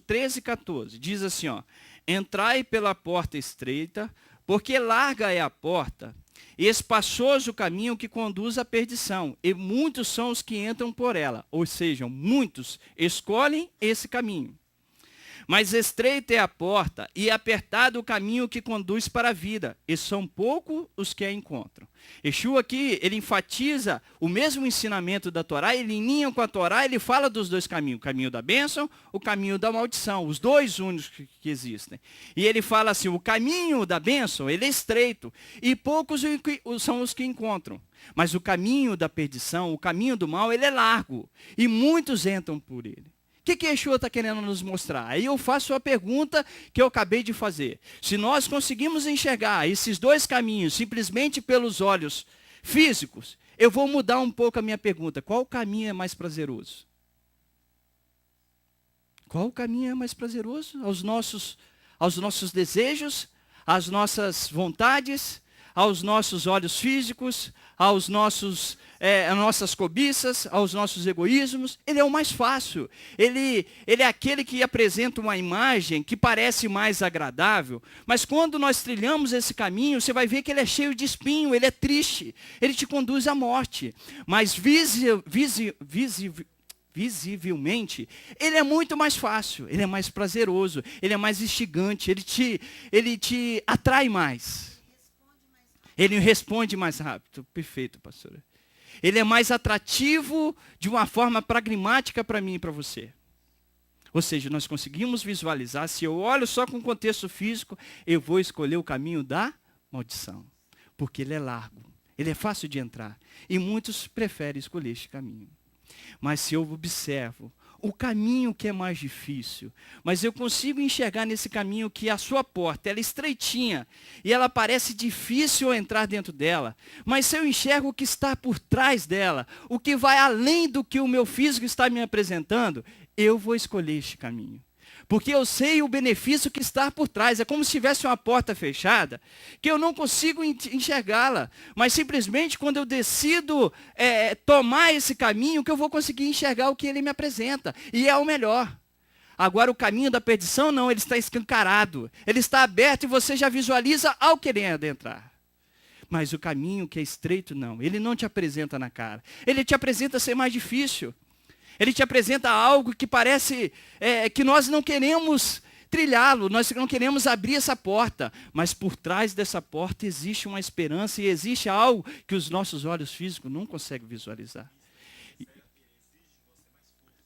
13 e 14, diz assim, ó: entrai pela porta estreita, porque larga é a porta, e espaçoso o caminho que conduz à perdição, e muitos são os que entram por ela, ou seja, muitos escolhem esse caminho. Mas estreita é a porta e apertado o caminho que conduz para a vida, e são poucos os que a encontram. Yeshua aqui, ele enfatiza o mesmo ensinamento da Torá, ele linha com a Torá, ele fala dos 2 caminhos, o caminho da bênção, o caminho da maldição, os 2 únicos que existem. E ele fala assim, o caminho da bênção, ele é estreito, e poucos são os que encontram. Mas o caminho da perdição, o caminho do mal, ele é largo, e muitos entram por ele. O que Yeshua está querendo nos mostrar? Aí eu faço a pergunta que eu acabei de fazer. Se nós conseguimos enxergar esses 2 caminhos simplesmente pelos olhos físicos, eu vou mudar um pouco a minha pergunta. Qual caminho é mais prazeroso? Qual caminho é mais prazeroso? Aos nossos desejos, às nossas vontades, aos nossos olhos físicos, às nossas cobiças, aos nossos egoísmos. Ele é o mais fácil. Ele é aquele que apresenta uma imagem que parece mais agradável, mas quando nós trilhamos esse caminho, você vai ver que ele é cheio de espinho, ele é triste, ele te conduz à morte. Mas visivelmente, ele é muito mais fácil, ele é mais prazeroso, ele é mais instigante, ele te atrai mais. Ele responde mais rápido. Perfeito, pastora. Ele é mais atrativo de uma forma pragmática para mim e para você. Ou seja, nós conseguimos visualizar, se eu olho só com o contexto físico, eu vou escolher o caminho da maldição. Porque ele é largo, ele é fácil de entrar. E muitos preferem escolher este caminho. Mas se eu observo o caminho que é mais difícil, mas eu consigo enxergar nesse caminho que a sua porta, ela é estreitinha, e ela parece difícil entrar dentro dela, mas se eu enxergo o que está por trás dela, o que vai além do que o meu físico está me apresentando, eu vou escolher este caminho. Porque eu sei o benefício que está por trás. É como se tivesse uma porta fechada, que eu não consigo enxergá-la. Mas simplesmente quando eu decido tomar esse caminho, que eu vou conseguir enxergar o que ele me apresenta. E é o melhor. Agora o caminho da perdição não, ele está escancarado. Ele está aberto e você já visualiza ao querer adentrar. Mas o caminho que é estreito não, ele não te apresenta na cara. Ele te apresenta ser mais difícil. Ele te apresenta algo que parece que nós não queremos trilhá-lo, nós não queremos abrir essa porta. Mas por trás dessa porta existe uma esperança e existe algo que os nossos olhos físicos não conseguem visualizar.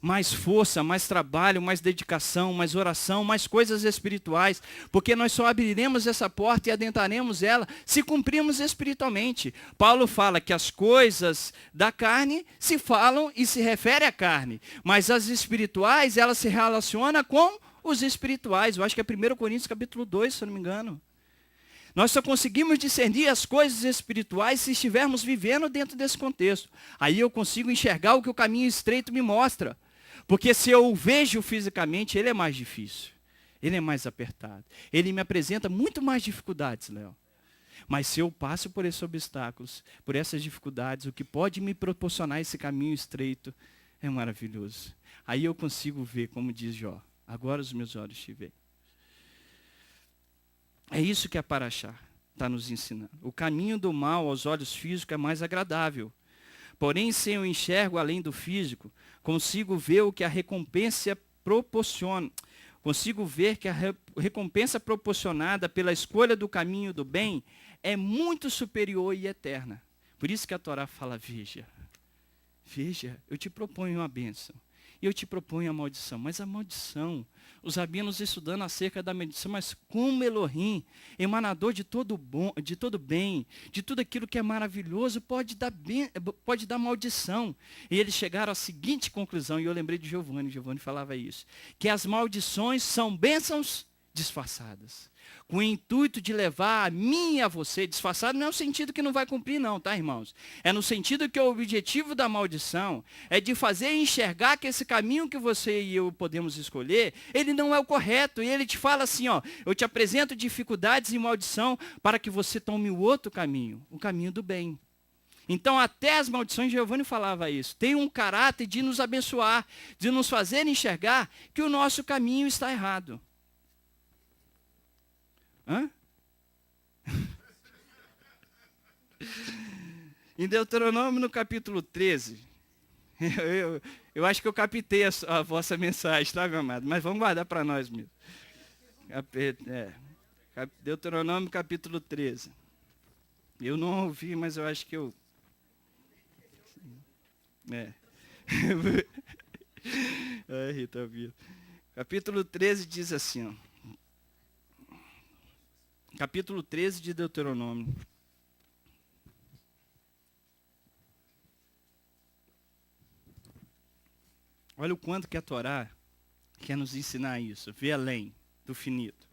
Mais força, mais trabalho, mais dedicação, mais oração, mais coisas espirituais. Porque nós só abriremos essa porta e adentraremos ela se cumprirmos espiritualmente. Paulo fala que as coisas da carne se falam e se referem à carne. Mas as espirituais, elas se relacionam com os espirituais. Eu acho que é 1 Coríntios capítulo 2, se eu não me engano. Nós só conseguimos discernir as coisas espirituais se estivermos vivendo dentro desse contexto. Aí eu consigo enxergar o que o caminho estreito me mostra. Porque se eu o vejo fisicamente, ele é mais difícil. Ele é mais apertado. Ele me apresenta muito mais dificuldades, Léo. Mas se eu passo por esses obstáculos, por essas dificuldades, o que pode me proporcionar esse caminho estreito é maravilhoso. Aí eu consigo ver, como diz Jó, agora os meus olhos te veem. É isso que a Paraxá está nos ensinando. O caminho do mal aos olhos físicos é mais agradável. Porém, se eu enxergo além do físico, consigo ver o que a recompensa proporciona. Consigo ver que a recompensa proporcionada pela escolha do caminho do bem é muito superior e eterna. Por isso que a Torá fala, veja, eu te proponho uma bênção. E eu te proponho a maldição. Mas a maldição, os rabinos estudando acerca da maldição, mas como Elohim, emanador de todo bem, de tudo aquilo que é maravilhoso, pode dar maldição. E eles chegaram à seguinte conclusão, e eu lembrei de Giovanni falava isso, que as maldições são bênçãos disfarçadas, com o intuito de levar a mim e a você, disfarçado não é o sentido que não vai cumprir não, tá, irmãos? É no sentido que o objetivo da maldição é de fazer enxergar que esse caminho que você e eu podemos escolher, ele não é o correto, e ele te fala assim, ó, eu te apresento dificuldades e maldição para que você tome o outro caminho, o caminho do bem. Então, até as maldições, Giovanni falava isso, tem um caráter de nos abençoar, de nos fazer enxergar que o nosso caminho está errado. Hã? Em Deuteronômio, no capítulo 13, eu acho que eu captei a vossa mensagem, tá, meu amado? Mas vamos guardar para nós mesmo. Deuteronômio, capítulo 13. Eu não ouvi, mas eu acho que eu... Ai, Rita, capítulo 13 diz assim, ó. Capítulo 13 de Deuteronômio. Olha o quanto que a Torá quer nos ensinar isso, ver além do finito.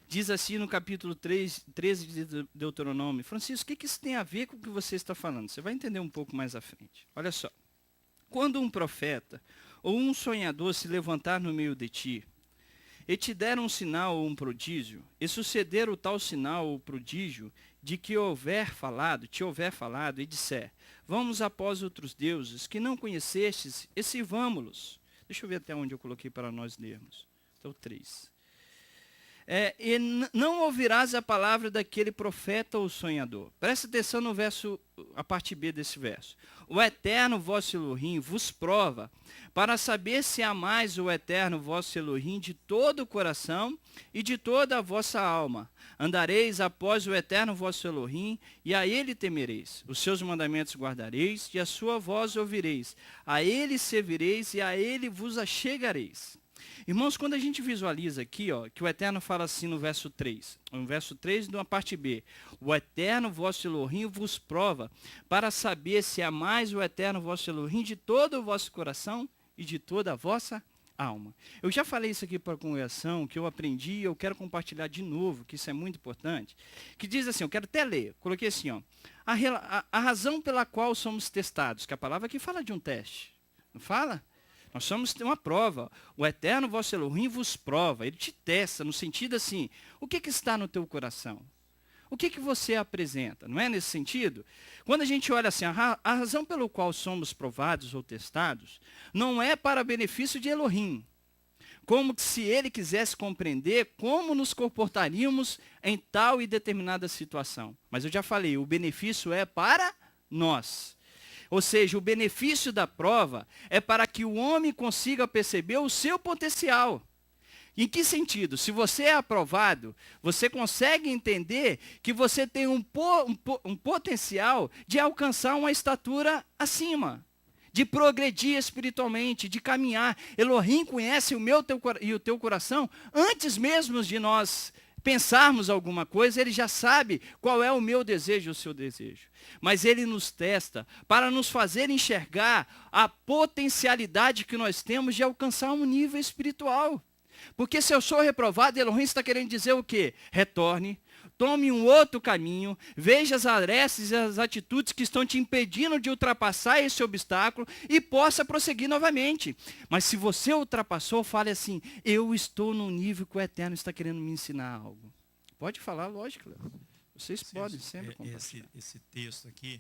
Diz assim no capítulo 13 de Deuteronômio, Francisco, o que isso tem a ver com o que você está falando? Você vai entender um pouco mais à frente. Olha só, quando um profeta ou um sonhador se levantar no meio de ti, e te der um sinal ou um prodígio, e suceder o tal sinal ou prodígio de que te houver falado, e disser, vamos após outros deuses que não conhecestes, e sirvamo-los. Deixa eu ver até onde eu coloquei para nós lermos. Então, 3. E não ouvirás a palavra daquele profeta ou sonhador. Presta atenção no verso, a parte B desse verso. O eterno vosso Elohim vos prova, para saber se amais o eterno vosso Elohim de todo o coração e de toda a vossa alma. Andareis após o eterno vosso Elohim, e a ele temereis. Os seus mandamentos guardareis, e a sua voz ouvireis. A ele servireis, e a ele vos achegareis. Irmãos, quando a gente visualiza aqui, ó, que o Eterno fala assim no verso 3, no verso 3 de uma parte B, o Eterno vosso Elohim vos prova, para saber se amais o Eterno vosso Elohim de todo o vosso coração e de toda a vossa alma. Eu já falei isso aqui para a congregação, que eu aprendi e eu quero compartilhar de novo, que isso é muito importante, que diz assim, eu quero até ler, coloquei assim, ó, a razão pela qual somos testados, que a palavra aqui fala de um teste, não fala? Nós somos uma prova. O eterno vosso Elohim vos prova. Ele te testa no sentido assim, o que está no teu coração? O que você apresenta? Não é nesse sentido? Quando a gente olha assim, a razão pelo qual somos provados ou testados, não é para benefício de Elohim. Como se ele quisesse compreender como nos comportaríamos em tal e determinada situação. Mas eu já falei, o benefício é para nós. Ou seja, o benefício da prova é para que o homem consiga perceber o seu potencial. Em que sentido? Se você é aprovado, você consegue entender que você tem um potencial de alcançar uma estatura acima, de progredir espiritualmente, de caminhar. Elohim conhece o meu e o teu coração antes mesmo de nós pensarmos alguma coisa, ele já sabe qual é o meu desejo e o seu desejo. Mas ele nos testa para nos fazer enxergar a potencialidade que nós temos de alcançar um nível espiritual. Porque se eu sou reprovado, Elohim está querendo dizer o quê? Retorne, tome um outro caminho, veja as arestas e as atitudes que estão te impedindo de ultrapassar esse obstáculo e possa prosseguir novamente. Mas se você ultrapassou, fale assim, eu estou num nível que o Eterno está querendo me ensinar algo. Pode falar, lógico. Vocês podem sempre compartilhar. Esse texto aqui,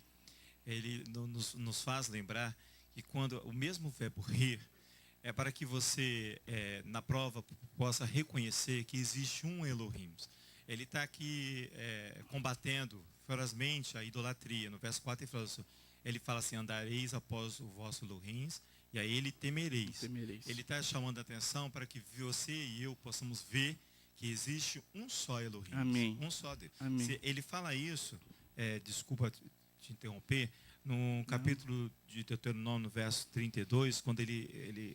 ele nos faz lembrar que quando o mesmo verbo rir, é para que você, na prova, possa reconhecer que existe um Elohim. Ele está aqui combatendo ferozmente a idolatria. No verso 4 ele fala assim, andareis após o vosso Elohim, e a ele temereis. Ele está chamando a atenção para que você e eu possamos ver que existe um só Elohim. Amém. Um só Deus. Amém. Se ele fala isso, desculpa te interromper, No capítulo de Deuteronômio, no verso 32, quando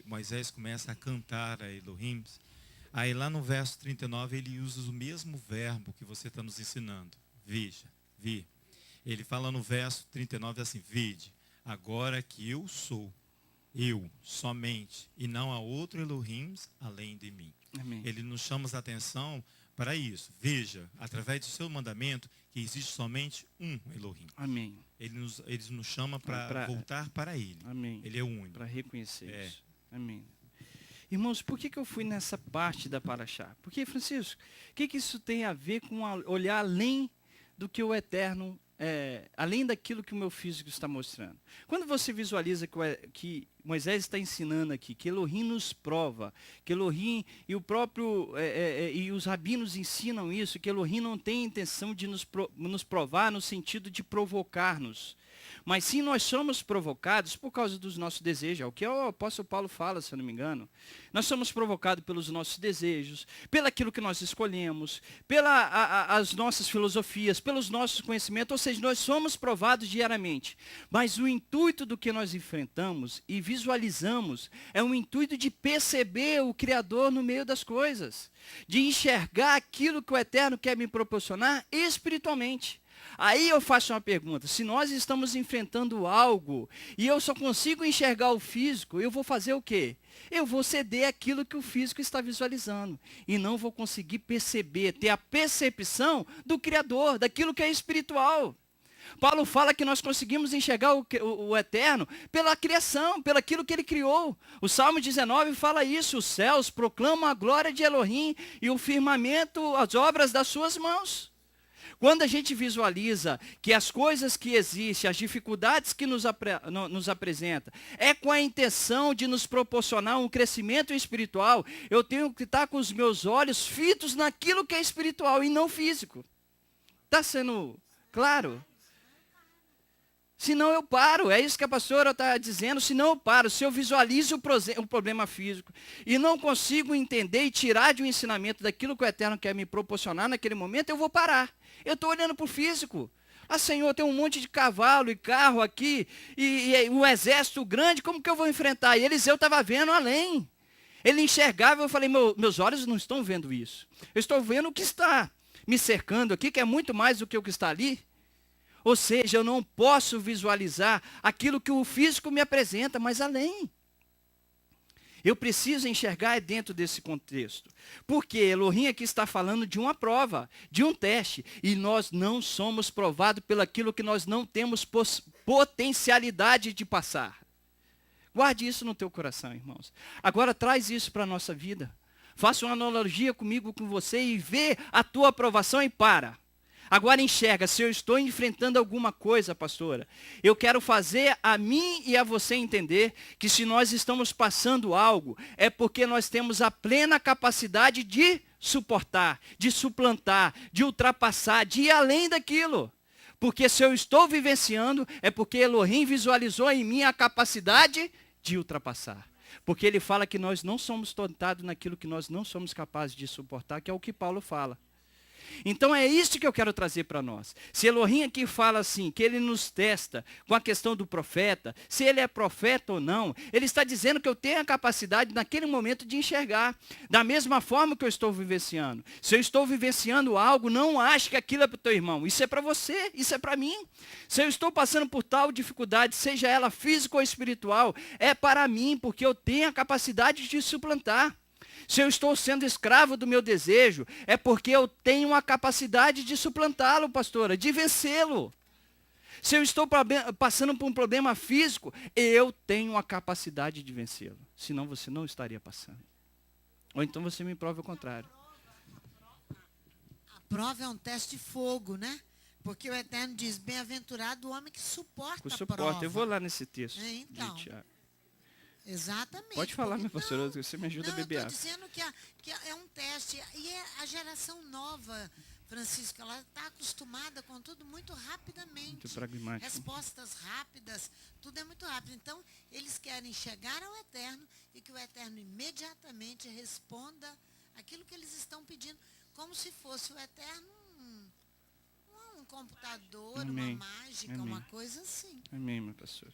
Moisés começa a cantar a Elohim, aí lá no verso 39 ele usa o mesmo verbo que você está nos ensinando. Veja, vi. Ele fala no verso 39 assim, vide, agora que eu sou, eu, somente, e não há outro Elohim além de mim. Amém. Ele nos chama a atenção para isso. Veja, através do seu mandamento, que existe somente um Elohim. Amém. Ele nos chama para voltar para Ele. Amém. Ele é o único. Para reconhecer isso. Amém. Irmãos, por que eu fui nessa parte da Paraxá? Porque, Francisco, o que isso tem a ver com olhar além do que o eterno, além daquilo que o meu físico está mostrando? Quando você visualiza que Moisés está ensinando aqui, que Elohim nos prova, que Elohim e o próprio, e os rabinos ensinam isso, que Elohim não tem intenção de nos provar no sentido de provocar-nos. Mas sim, nós somos provocados por causa dos nossos desejos. É o que o apóstolo Paulo fala, se eu não me engano. Nós somos provocados pelos nossos desejos, pelaquilo que nós escolhemos, as nossas filosofias, pelos nossos conhecimentos. Ou seja, nós somos provados diariamente. Mas o intuito do que nós enfrentamos e visualizamos é um intuito de perceber o Criador no meio das coisas. De enxergar aquilo que o Eterno quer me proporcionar espiritualmente. Aí eu faço uma pergunta, se nós estamos enfrentando algo e eu só consigo enxergar o físico, eu vou fazer o quê? Eu vou ceder aquilo que o físico está visualizando e não vou conseguir perceber, ter a percepção do Criador, daquilo que é espiritual. Paulo fala que nós conseguimos enxergar o Eterno pela criação, pelo aquilo que Ele criou. O Salmo 19 fala isso, os céus proclamam a glória de Elohim e o firmamento, as obras das suas mãos. Quando a gente visualiza que as coisas que existem, as dificuldades que nos apresenta, é com a intenção de nos proporcionar um crescimento espiritual, eu tenho que estar com os meus olhos fitos naquilo que é espiritual e não físico. Está sendo claro? Senão eu paro, é isso que a pastora está dizendo, senão eu paro. Se eu visualizo o problema físico e não consigo entender e tirar de um ensinamento daquilo que o Eterno quer me proporcionar naquele momento, eu vou parar. Eu estou olhando para o físico. Ah, Senhor, tem um monte de cavalo e carro aqui, e um exército grande, como que eu vou enfrentar? E Eliseu estava vendo além. Ele enxergava, eu falei, meus olhos não estão vendo isso. Eu estou vendo o que está me cercando aqui, que é muito mais do que o que está ali. Ou seja, eu não posso visualizar aquilo que o físico me apresenta, mas além. Eu preciso enxergar dentro desse contexto. Porque Elohim aqui está falando de uma prova, de um teste. E nós não somos provados pelo aquilo que nós não temos potencialidade de passar. Guarde isso no teu coração, irmãos. Agora traz isso para a nossa vida. Faça uma analogia comigo, com você, e vê a tua aprovação e para. Agora enxerga, se eu estou enfrentando alguma coisa, pastora, eu quero fazer a mim e a você entender que se nós estamos passando algo, é porque nós temos a plena capacidade de suportar, de suplantar, de ultrapassar, de ir além daquilo. Porque se eu estou vivenciando, é porque Elohim visualizou em mim a capacidade de ultrapassar. Porque ele fala que nós não somos tentados naquilo que nós não somos capazes de suportar, que é o que Paulo fala. Então é isso que eu quero trazer para nós. Se Elohim aqui fala assim, que ele nos testa com a questão do profeta, se ele é profeta ou não, ele está dizendo que eu tenho a capacidade naquele momento de enxergar, da mesma forma que eu estou vivenciando. Se eu estou vivenciando algo, não ache que aquilo é para o teu irmão. Isso é para você, isso é para mim. Se eu estou passando por tal dificuldade, seja ela física ou espiritual, é para mim, porque eu tenho a capacidade de suplantar. Se eu estou sendo escravo do meu desejo, é porque eu tenho a capacidade de suplantá-lo, pastora, de vencê-lo. Se eu estou passando por um problema físico, eu tenho a capacidade de vencê-lo. Senão você não estaria passando. Ou então você me prova o contrário. A prova é um teste de fogo, né? Porque o Eterno diz, bem-aventurado o homem que suporta a prova. Eu vou lá nesse texto então. de Tiago. Exatamente. Pode falar, minha pastora, você me ajuda a beber água. Eu estou dizendo que é um teste. E é a geração nova, Francisco, ela está acostumada com tudo muito rapidamente. Muito pragmático. Respostas rápidas, tudo é muito rápido. Então, eles querem chegar ao Eterno e que o Eterno imediatamente responda aquilo que eles estão pedindo, como se fosse o Eterno um computador, Amém. uma mágica, Amém. uma coisa assim. Amém, meu pastor.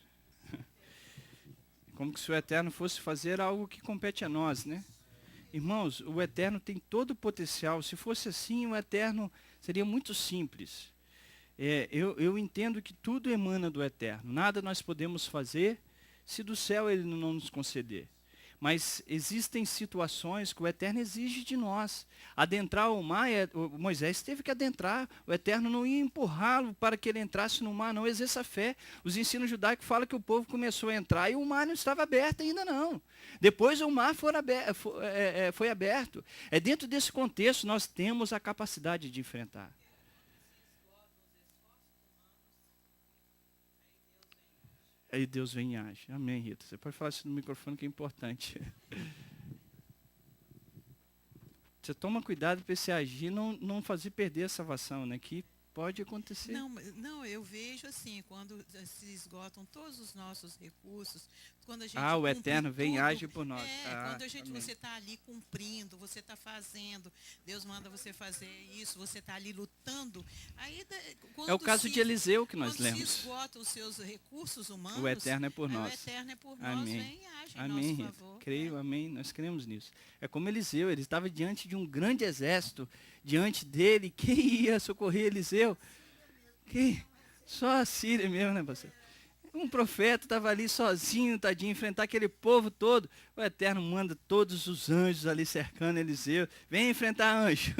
Como se o Eterno fosse fazer algo que compete a nós, né? Irmãos, o Eterno tem todo o potencial. Se fosse assim, o Eterno seria muito simples. Eu entendo que tudo emana do Eterno. Nada nós podemos fazer se do céu Ele não nos conceder. Mas existem situações que o Eterno exige de nós. Adentrar o mar, Moisés teve que adentrar. O Eterno não ia empurrá-lo para que ele entrasse no mar, não exerça fé. Os ensinos judaicos falam que o povo começou a entrar e o mar não estava aberto ainda não. Depois o mar foi aberto. É dentro desse contexto nós temos a capacidade de enfrentar. Aí Deus vem e age. Amém, Rita. Você pode falar isso no microfone que é importante. Você toma cuidado para esse agir e não fazer perder a salvação, né? Que pode acontecer. Não, eu vejo assim, quando se esgotam todos os nossos recursos, quando a gente o Eterno vem e tudo, age por nós. Quando a gente, amém. você está ali cumprindo, você está fazendo, Deus manda você fazer isso, você está ali lutando. Aí, É o caso de Eliseu que nós quando lemos. se esgotam os seus recursos humanos, O Eterno é por nós. O Eterno é por Amém. nós, vem e age em Amém, nosso Rita. favor. Creio, amém. Nós cremos nisso. É como Eliseu, ele estava diante de um grande exército, diante dele. Quem ia socorrer Eliseu? Quem? Só a Síria mesmo, né, pastor? Um profeta estava ali sozinho, tadinho, enfrentar aquele povo todo. O Eterno manda todos os anjos ali cercando Eliseu. Vem enfrentar anjo.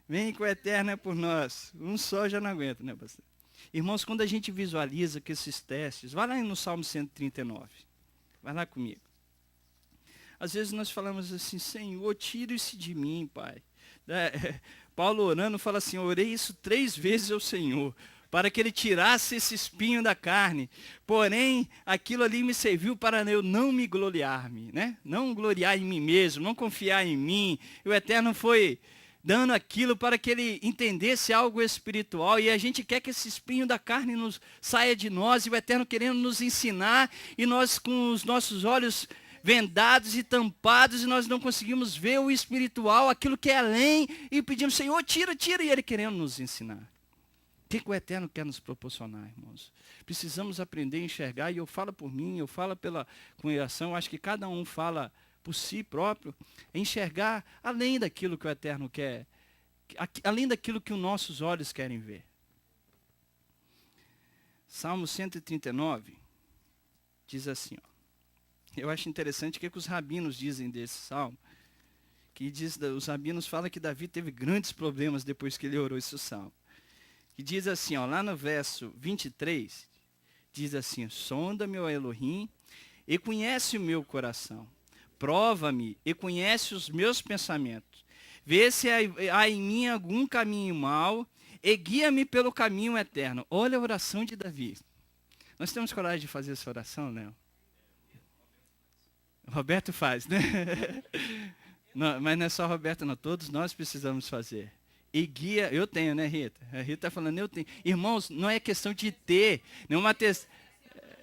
Vem que o Eterno é por nós. Um só já não aguenta, né, pastor? Irmãos, quando a gente visualiza que esses testes, vai lá no Salmo 139. Vai lá comigo. Às vezes nós falamos assim, Senhor, tira isso de mim, Pai. Paulo orando fala assim, orei isso 3 vezes ao Senhor, para que ele tirasse esse espinho da carne. Porém, aquilo ali me serviu para eu não me gloriar-me, né? Não gloriar em mim mesmo, não confiar em mim. E o Eterno foi dando aquilo para que ele entendesse algo espiritual. E a gente quer que esse espinho da carne saia de nós, e o Eterno querendo nos ensinar, e nós com os nossos olhos vendados e tampados, e nós não conseguimos ver o espiritual, aquilo que é além, e pedimos, Senhor, tira, e Ele querendo nos ensinar. O que o Eterno quer nos proporcionar, irmãos? Precisamos aprender a enxergar, e eu falo por mim, eu falo pela congregação, acho que cada um fala por si próprio, enxergar além daquilo que o Eterno quer, além daquilo que os nossos olhos querem ver. Salmo 139 diz assim, ó. Eu acho interessante o que os rabinos dizem desse salmo. Os rabinos falam que Davi teve grandes problemas depois que ele orou esse salmo. Que diz assim, ó, lá no verso 23, diz assim, sonda-me, ó Elohim, e conhece o meu coração. Prova-me e conhece os meus pensamentos. Vê se há em mim algum caminho mau e guia-me pelo caminho eterno. Olha a oração de Davi. Nós temos coragem de fazer essa oração, Léo? Roberto faz, né? Não, mas não é só Roberto, não. Todos nós precisamos fazer. E guia, eu tenho, né, Rita? A Rita está falando, eu tenho. Irmãos, não é questão de ter, não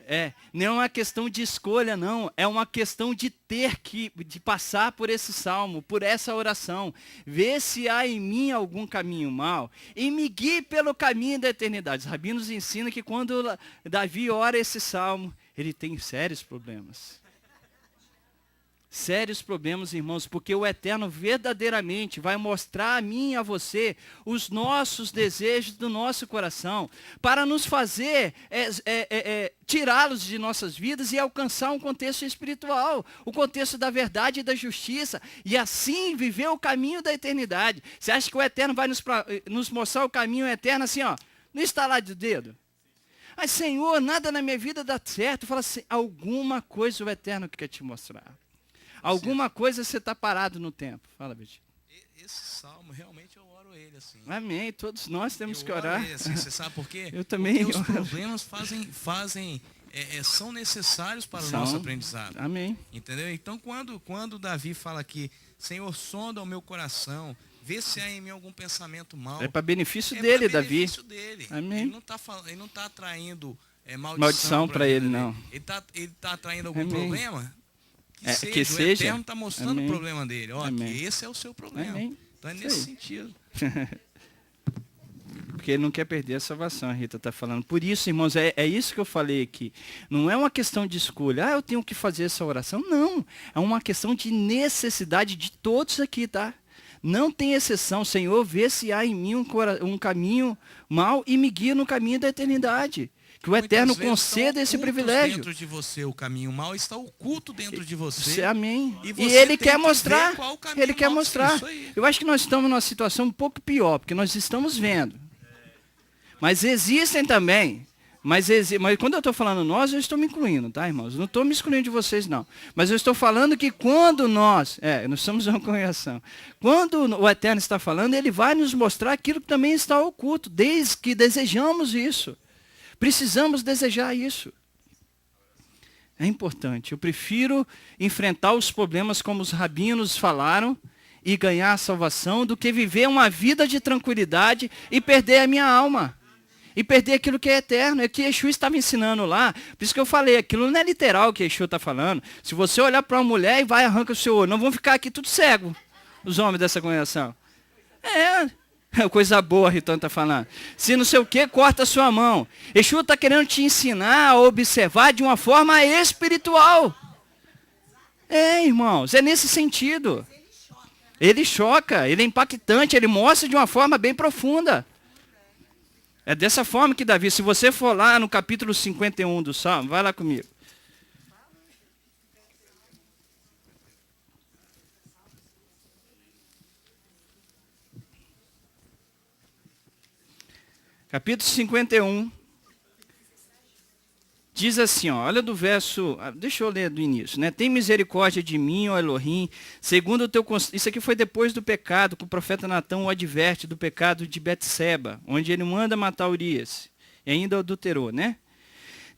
é uma questão de escolha, não. É uma questão de de passar por esse salmo, por essa oração. Vê se há em mim algum caminho mau e me guie pelo caminho da eternidade. Os rabinos ensinam que quando Davi ora esse salmo, ele tem sérios problemas. Sérios problemas, irmãos, porque o Eterno verdadeiramente vai mostrar a mim e a você os nossos desejos do nosso coração, para nos fazer tirá-los de nossas vidas e alcançar um contexto espiritual, o contexto da verdade e da justiça, e assim viver o caminho da eternidade. Você acha que o Eterno vai nos mostrar o caminho eterno assim, ó, no estalar de dedo? Mas, Senhor, nada na minha vida dá certo. Fala assim, alguma coisa o Eterno quer te mostrar. Alguma coisa você está parado no tempo. Fala, Betinho. Esse salmo, realmente eu oro ele assim. Amém. Todos nós temos que orar. Ele, assim, você sabe por quê? Eu também. Porque os problemas são necessários para o nosso aprendizado. Amém. Entendeu? Então, quando Davi fala aqui, Senhor, sonda o meu coração, vê se há em mim algum pensamento mau. É para benefício dele, Davi. É para benefício dele. Amém. Ele não está atraindo maldição para ele, não. Ele está atraindo algum problema? Que seja. O Eterno está mostrando o problema dele. Ó, que esse é o seu problema. Amém. Então é nesse sentido. porque ele não quer perder a salvação, a Rita está falando. Por isso, irmãos, é isso que eu falei aqui. Não é uma questão de escolha. Eu tenho que fazer essa oração. Não. É uma questão de necessidade de todos aqui, tá? Não tem exceção. Senhor, vê se há em mim um caminho mau e me guia no caminho da eternidade. Que o Eterno conceda esse privilégio. Dentro de você o caminho mau está oculto dentro de você. Amém. E ele quer mostrar. Ele quer mostrar. Eu acho que nós estamos numa situação um pouco pior, porque nós estamos vendo. Mas existem também. Mas quando eu estou falando nós, eu estou me incluindo, tá, irmãos? Eu não estou me excluindo de vocês, não. Mas eu estou falando que quando nós somos uma congregação. Quando o Eterno está falando, ele vai nos mostrar aquilo que também está oculto, desde que desejamos isso. Precisamos desejar isso. É importante. Eu prefiro enfrentar os problemas como os rabinos falaram e ganhar a salvação do que viver uma vida de tranquilidade e perder a minha alma. E perder aquilo que é eterno. É que Yeshua estava ensinando lá. Por isso que eu falei, aquilo não é literal o que Yeshua está falando. Se você olhar para uma mulher e vai e arranca o seu olho, não vão ficar aqui tudo cego, os homens dessa congregação. Coisa boa, Ritão está falando. Se não sei o que, corta a sua mão. Yeshua está querendo te ensinar a observar de uma forma espiritual. Irmãos, é nesse sentido. Ele choca, ele é impactante, ele mostra de uma forma bem profunda. É dessa forma que Davi, se você for lá no capítulo 51 do Salmo, vai lá comigo. Capítulo 51, diz assim, olha do verso, deixa eu ler do início, né? Tem misericórdia de mim, ó Elohim, segundo o teu... Isso aqui foi depois do pecado, que o profeta Natão o adverte do pecado de Betseba, onde ele manda matar Urias, e ainda adulterou, né?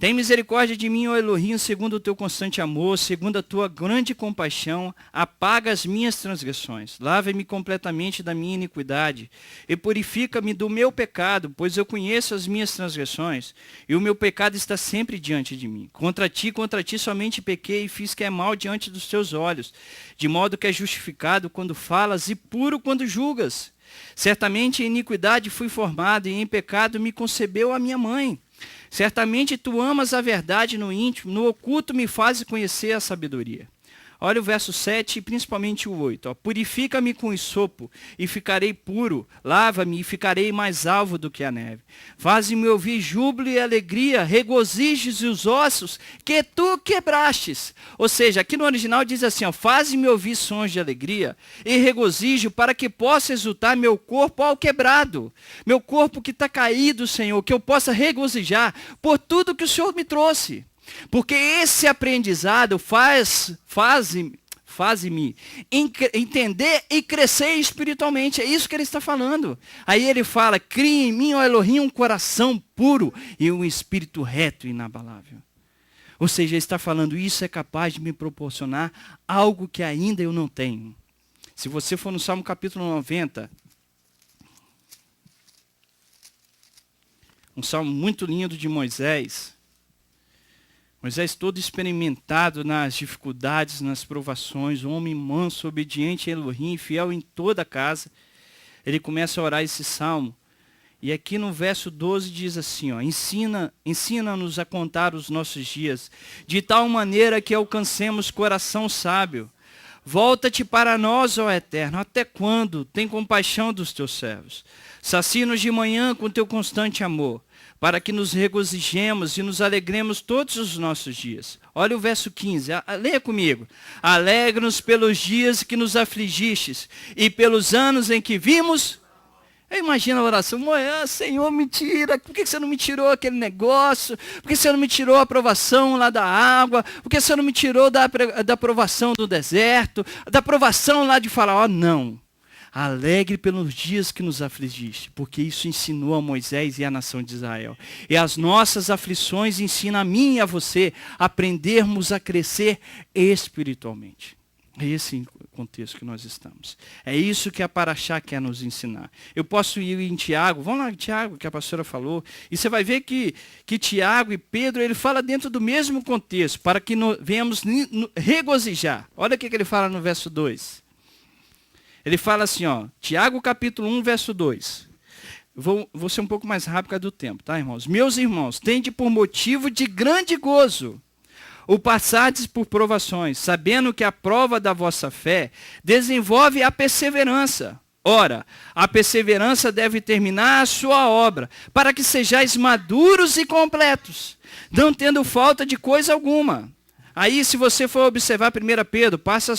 Tem misericórdia de mim, ó Elohim, segundo o teu constante amor, segundo a tua grande compaixão, apaga as minhas transgressões, lava-me completamente da minha iniquidade e purifica-me do meu pecado, pois eu conheço as minhas transgressões e o meu pecado está sempre diante de mim. Contra ti somente pequei e fiz que é mal diante dos teus olhos, de modo que é justificado quando falas e puro quando julgas. Certamente em iniquidade fui formado e em pecado me concebeu a minha mãe. Certamente tu amas a verdade no íntimo, no oculto me fazes conhecer a sabedoria. Olha o verso 7 e principalmente o 8. Purifica-me com hisopo e ficarei puro, lava-me e ficarei mais alvo do que a neve. Faze-me ouvir júbilo e alegria, regozijes os ossos que tu quebrastes. Ou seja, aqui no original diz assim, faze-me ouvir sons de alegria e regozijo para que possa exultar meu corpo ao quebrado. Meu corpo que está caído, Senhor, que eu possa regozijar por tudo que o Senhor me trouxe. Porque esse aprendizado faz-me entender e crescer espiritualmente. É isso que ele está falando. Aí ele fala, cria em mim, ó Elohim, um coração puro e um espírito reto e inabalável. Ou seja, ele está falando, isso é capaz de me proporcionar algo que ainda eu não tenho. Se você for no Salmo capítulo 90, um salmo muito lindo de Moisés todo experimentado nas dificuldades, nas provações, um homem manso, obediente a Elohim, fiel em toda a casa. Ele começa a orar esse salmo. E aqui no verso 12 diz assim, ensina-nos a contar os nossos dias, de tal maneira que alcancemos coração sábio. Volta-te para nós, ó Eterno, até quando? Tem compaixão dos teus servos. Sacia-nos de manhã com teu constante amor, para que nos regozijemos e nos alegremos todos os nossos dias. Olha o verso 15, leia comigo. Alegra-nos pelos dias que nos afligistes e pelos anos em que vimos. Eu imagino a oração, Senhor, me tira, por que você não me tirou aquele negócio? Por que você não me tirou a aprovação lá da água? Por que você não me tirou da aprovação do deserto? Da aprovação lá de Faraó? Não. Alegre pelos dias que nos afligiste, porque isso ensinou a Moisés e a nação de Israel. E as nossas aflições ensinam a mim e a você a aprendermos a crescer espiritualmente. É esse contexto que nós estamos. É isso que a Paraxá quer nos ensinar. Eu posso ir em Tiago, vamos lá em Tiago, que a pastora falou, e você vai ver que Tiago e Pedro, ele fala dentro do mesmo contexto, para que venhamos regozijar. Olha o que ele fala no verso 2. Ele fala assim, Tiago capítulo 1, verso 2. vou ser um pouco mais rápido por causa do tempo, tá, irmãos? Meus irmãos, tende por motivo de grande gozo o passardes por provações, sabendo que a prova da vossa fé desenvolve a perseverança. Ora, a perseverança deve terminar a sua obra, para que sejais maduros e completos, não tendo falta de coisa alguma. Aí, se você for observar 1 Pedro, passa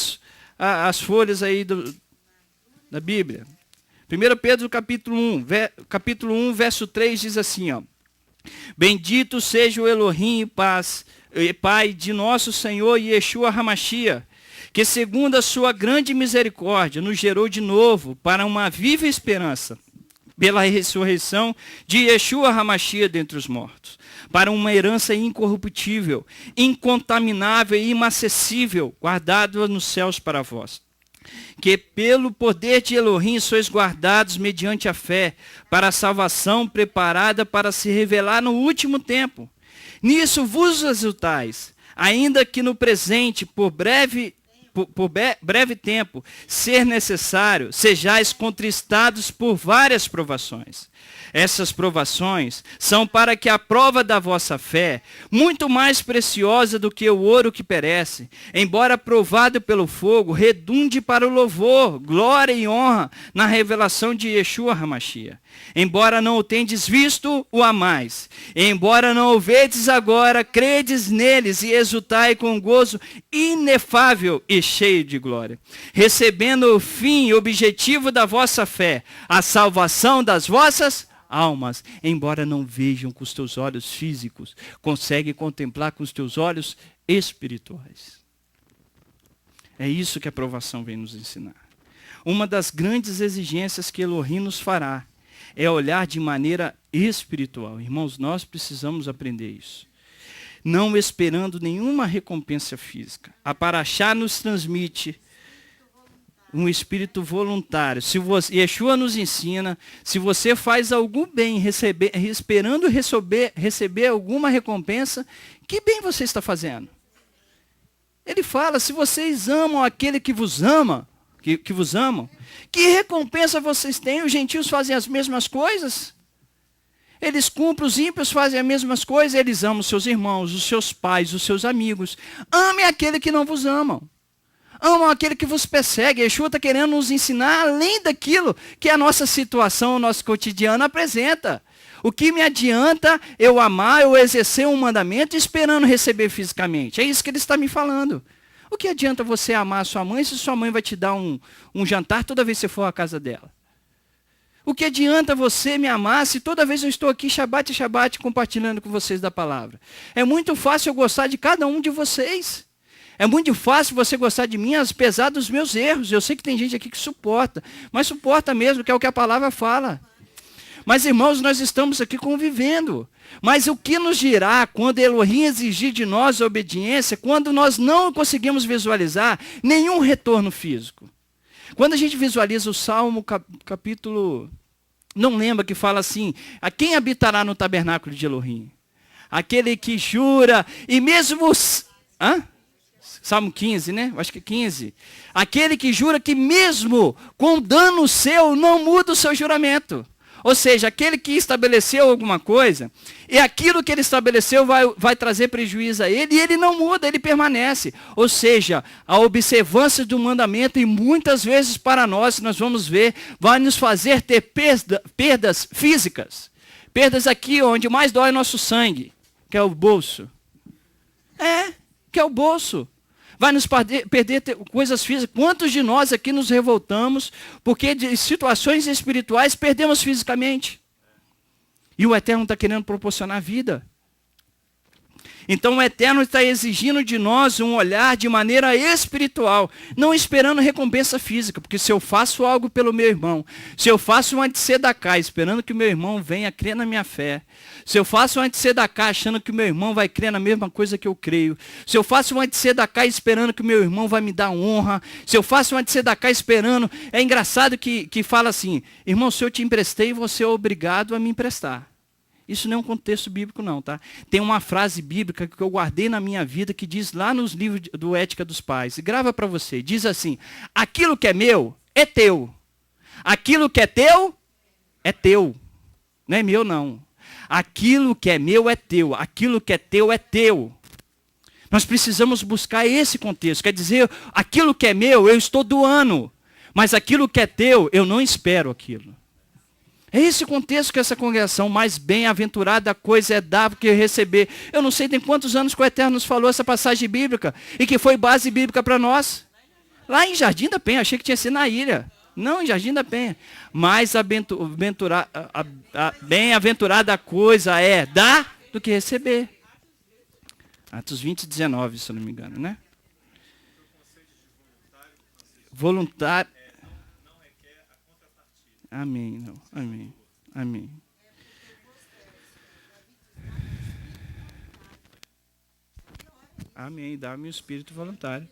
as folhas aí da Bíblia. 1 Pedro capítulo 1, verso 3 diz assim, ó: Bendito seja o Elohim e Pai de nosso Senhor Yeshua HaMashiach, que segundo a sua grande misericórdia nos gerou de novo para uma viva esperança, pela ressurreição de Yeshua HaMashiach dentre os mortos, para uma herança incorruptível, incontaminável e inacessível, guardada nos céus para vós, que pelo poder de Elohim sois guardados mediante a fé, para a salvação preparada para se revelar no último tempo. Nisso vos exultais, ainda que no presente, por breve tempo, ser necessário, sejais contristados por várias provações. Essas provações são para que a prova da vossa fé, muito mais preciosa do que o ouro que perece, embora provado pelo fogo, redunde para o louvor, glória e honra na revelação de Yeshua HaMashiach. Embora não o tendes visto, o amais. Embora não o vedes agora, credes neles e exultai com gozo inefável e cheio de glória, recebendo o fim e objetivo da vossa fé, a salvação das vossas almas, embora não vejam com os teus olhos físicos, conseguem contemplar com os teus olhos espirituais. É isso que a provação vem nos ensinar. Uma das grandes exigências que Elohim nos fará é olhar de maneira espiritual. Irmãos, nós precisamos aprender isso. Não esperando nenhuma recompensa física. A Paraxá nos transmite um espírito voluntário. Se você, Yeshua nos ensina, se você faz algum bem esperando receber alguma recompensa, que bem você está fazendo? Ele fala, se vocês amam aquele que vos ama, que vos amam, que recompensa vocês têm? Os gentios fazem as mesmas coisas? Eles cumprem, os ímpios fazem as mesmas coisas, eles amam os seus irmãos, os seus pais, os seus amigos. Amem aquele que não vos amam. Amam aquele que vos persegue. Yeshua está querendo nos ensinar além daquilo que a nossa situação, o nosso cotidiano apresenta. O que me adianta eu amar, eu exercer um mandamento esperando receber fisicamente? É isso que ele está me falando. O que adianta você amar a sua mãe se sua mãe vai te dar um jantar toda vez que você for à casa dela? O que adianta você me amar se toda vez eu estou aqui, Shabbat e Shabbat, compartilhando com vocês da palavra? É muito fácil eu gostar de cada um de vocês. É muito fácil você gostar de mim, apesar dos meus erros. Eu sei que tem gente aqui que suporta, mas suporta mesmo, que é o que a palavra fala. Mas, irmãos, nós estamos aqui convivendo. Mas o que nos dirá quando Elohim exigir de nós a obediência, quando nós não conseguimos visualizar nenhum retorno físico? Quando a gente visualiza o Salmo capítulo, não lembra, que fala assim, a quem habitará no tabernáculo de Elohim? Aquele que jura, e mesmo... Salmo 15, né? Acho que 15. Aquele que jura que mesmo com dano seu, não muda o seu juramento. Ou seja, aquele que estabeleceu alguma coisa, e aquilo que ele estabeleceu vai trazer prejuízo a ele, e ele não muda, ele permanece. Ou seja, a observância do mandamento, e muitas vezes para nós vamos ver, vai nos fazer ter perdas físicas. Perdas aqui onde mais dói nosso sangue, que é o bolso. Que é o bolso. Vai nos perder coisas físicas. Quantos de nós aqui nos revoltamos porque de situações espirituais perdemos fisicamente? E o Eterno está querendo proporcionar vida. Então o Eterno está exigindo de nós um olhar de maneira espiritual, não esperando recompensa física, porque se eu faço algo pelo meu irmão, se eu faço um antsedacá esperando que o meu irmão venha crer na minha fé, se eu faço um antsedacá achando que o meu irmão vai crer na mesma coisa que eu creio, se eu faço um antsedacá esperando que o meu irmão vai me dar honra, se eu faço um antsedacá esperando, é engraçado que fala assim, irmão, se eu te emprestei, você é obrigado a me emprestar. Isso não é um contexto bíblico não, tá? Tem uma frase bíblica que eu guardei na minha vida que diz lá nos livros do Ética dos Pais. E grava para você. Diz assim, aquilo que é meu, é teu. Aquilo que é teu, é teu. Não é meu, não. Aquilo que é meu é teu. Aquilo que é teu é teu. Nós precisamos buscar esse contexto. Quer dizer, aquilo que é meu, eu estou doando. Mas aquilo que é teu, eu não espero aquilo. É esse contexto que essa congregação, mais bem-aventurada coisa é dar do que receber. Eu não sei tem quantos anos que o Eterno nos falou essa passagem bíblica e que foi base bíblica para nós. Lá em Jardim da Penha, achei que tinha sido na ilha. Não, em Jardim da Penha. Mais bem-aventurada coisa é dar do que receber. Atos 20, 19, se eu não me engano, né? Voluntário. Amém, não. Amém. Amém. Amém. Dá-me o espírito voluntário.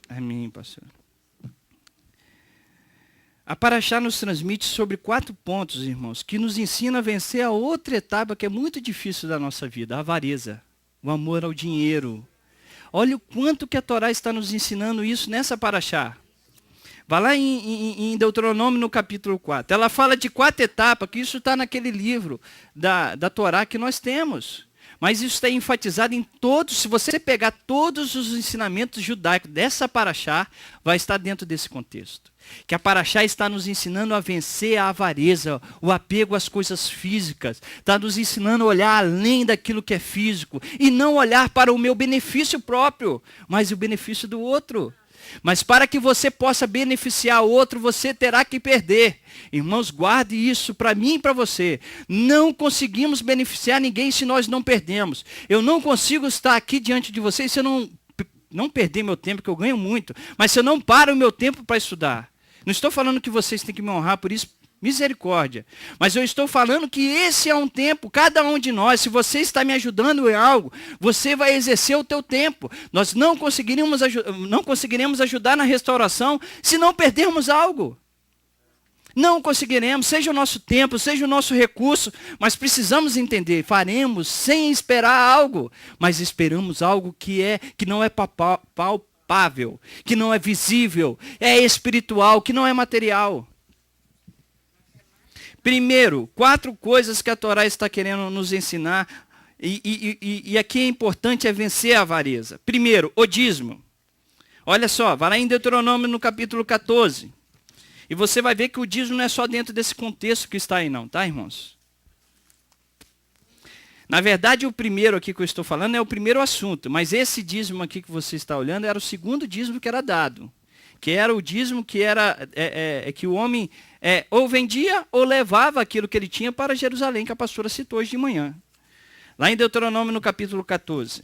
Amém, pastor. A Paraxá nos transmite sobre 4 pontos, irmãos, que nos ensina a vencer a outra etapa que é muito difícil da nossa vida, a avareza, o amor ao dinheiro. Olha o quanto que a Torá está nos ensinando isso nessa Paraxá. Vai lá em Deuteronômio no capítulo 4. Ela fala de 4 etapas, que isso está naquele livro da Torá que nós temos. Mas isso está enfatizado em todos, se você pegar todos os ensinamentos judaicos dessa Paraxá, vai estar dentro desse contexto. Que a Paraxá está nos ensinando a vencer a avareza, o apego às coisas físicas. Está nos ensinando a olhar além daquilo que é físico. E não olhar para o meu benefício próprio, mas o benefício do outro. Mas para que você possa beneficiar o outro, você terá que perder. Irmãos, guarde isso para mim e para você. Não conseguimos beneficiar ninguém se nós não perdemos. Eu não consigo estar aqui diante de vocês se eu não perder meu tempo, que eu ganho muito. Mas se eu não paro o meu tempo para estudar. Não estou falando que vocês têm que me honrar por isso. Misericórdia. Mas eu estou falando que esse é um tempo, cada um de nós, se você está me ajudando em algo, você vai exercer o teu tempo. Nós não conseguiremos ajudar na restauração se não perdermos algo. Não conseguiremos, seja o nosso tempo, seja o nosso recurso, mas precisamos entender, faremos sem esperar algo, mas esperamos algo que não é palpável, que não é visível, é espiritual, que não é material. Primeiro, 4 coisas que a Torá está querendo nos ensinar, e aqui é importante vencer a avareza. Primeiro, o dízimo. Olha só, vai lá em Deuteronômio no capítulo 14. E você vai ver que o dízimo não é só dentro desse contexto que está aí não, tá, irmãos? Na verdade, o primeiro aqui que eu estou falando é o primeiro assunto, mas esse dízimo aqui que você está olhando era o segundo dízimo que era dado. Que era o dízimo que era que o homem ou vendia ou levava aquilo que ele tinha para Jerusalém, que a pastora citou hoje de manhã. Lá em Deuteronômio, no capítulo 14.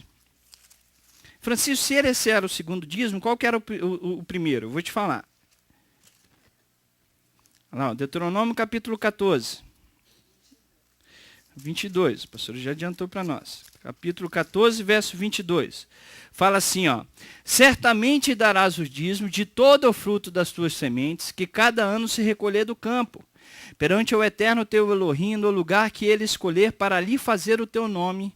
Francisco, se esse era o segundo dízimo, qual que era o primeiro? Eu vou te falar. Lá, Deuteronômio, capítulo 14. 22, a pastora já adiantou para nós. Capítulo 14, verso 22. Fala assim, ó. Certamente darás o dízimo de todo o fruto das tuas sementes, que cada ano se recolher do campo, perante o Eterno teu Elohim, no lugar que ele escolher para ali fazer o teu nome,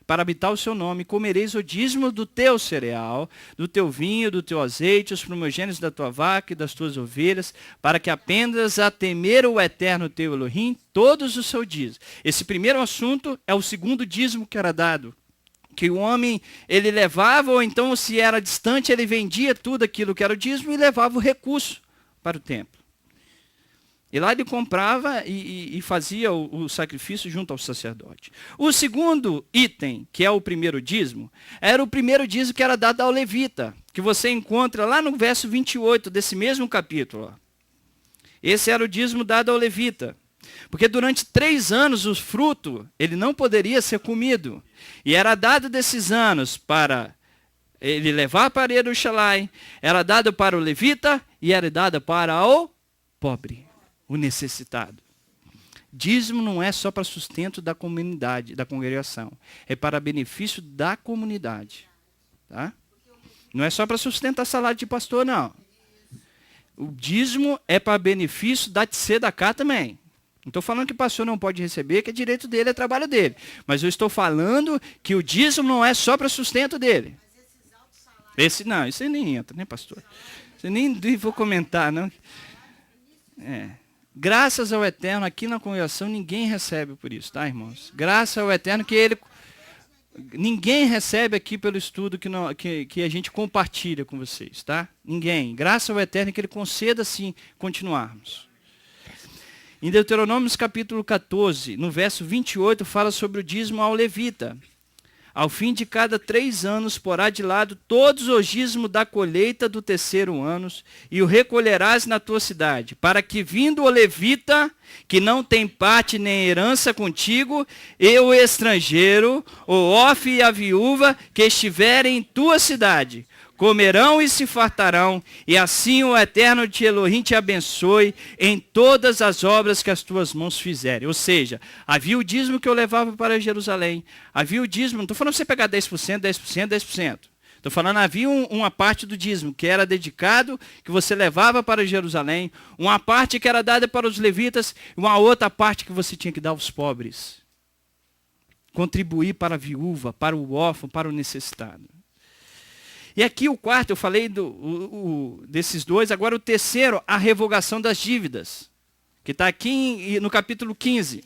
para habitar o seu nome, comereis o dízimo do teu cereal, do teu vinho, do teu azeite, os primogênitos da tua vaca e das tuas ovelhas, para que aprendas a temer o Eterno teu Elohim, todos os seus dízimos. Esse primeiro assunto é o segundo dízimo que era dado. Que o homem, ele levava, ou então se era distante, ele vendia tudo aquilo que era o dízimo e levava o recurso para o templo. E lá ele comprava e fazia o sacrifício junto ao sacerdote. O segundo item, que é o primeiro dízimo, era o primeiro dízimo que era dado ao levita, que você encontra lá no verso 28 desse mesmo capítulo. Esse era o dízimo dado ao levita. Porque durante 3 anos o fruto, ele não poderia ser comido. E era dado desses anos para ele levar para Jerusalém, era dado para o levita e era dado para o pobre, o necessitado. Dízimo não é só para sustento da comunidade, da congregação. É para benefício da comunidade. Tá? Não é só para sustentar salário de pastor, não. O dízimo é para benefício da tzedakah também. Não estou falando que o pastor não pode receber, que é direito dele, é trabalho dele. Mas eu estou falando que o dízimo não é só para sustento dele. Esse não, isso aí nem entra, né, pastor? Você nem vou comentar, não. Graças ao Eterno, aqui na congregação, ninguém recebe por isso, tá, irmãos? Graças ao Eterno que ele... Ninguém recebe aqui pelo estudo que a gente compartilha com vocês, tá? Ninguém. Graças ao Eterno que ele conceda, assim, continuarmos. Em Deuteronômio capítulo 14, no verso 28, fala sobre o dízimo ao levita. Ao fim de cada 3 anos, porá de lado todos os dízimos da colheita do 3º ano, e o recolherás na tua cidade, para que, vindo o levita, que não tem parte nem herança contigo, e o estrangeiro, o órfão e a viúva, que estiverem em tua cidade, comerão e se fartarão, e assim o Eterno de Elohim te abençoe em todas as obras que as tuas mãos fizerem. Ou seja, havia o dízimo que eu levava para Jerusalém. Havia o dízimo, não estou falando para você pegar 10%, 10%, 10%. Estou falando, havia uma parte do dízimo que era dedicado, que você levava para Jerusalém, uma parte que era dada para os levitas, e uma outra parte que você tinha que dar aos pobres. Contribuir para a viúva, para o órfão, para o necessitado. E aqui o quarto, eu falei desses dois, agora o terceiro, a revogação das dívidas, que está aqui no capítulo 15.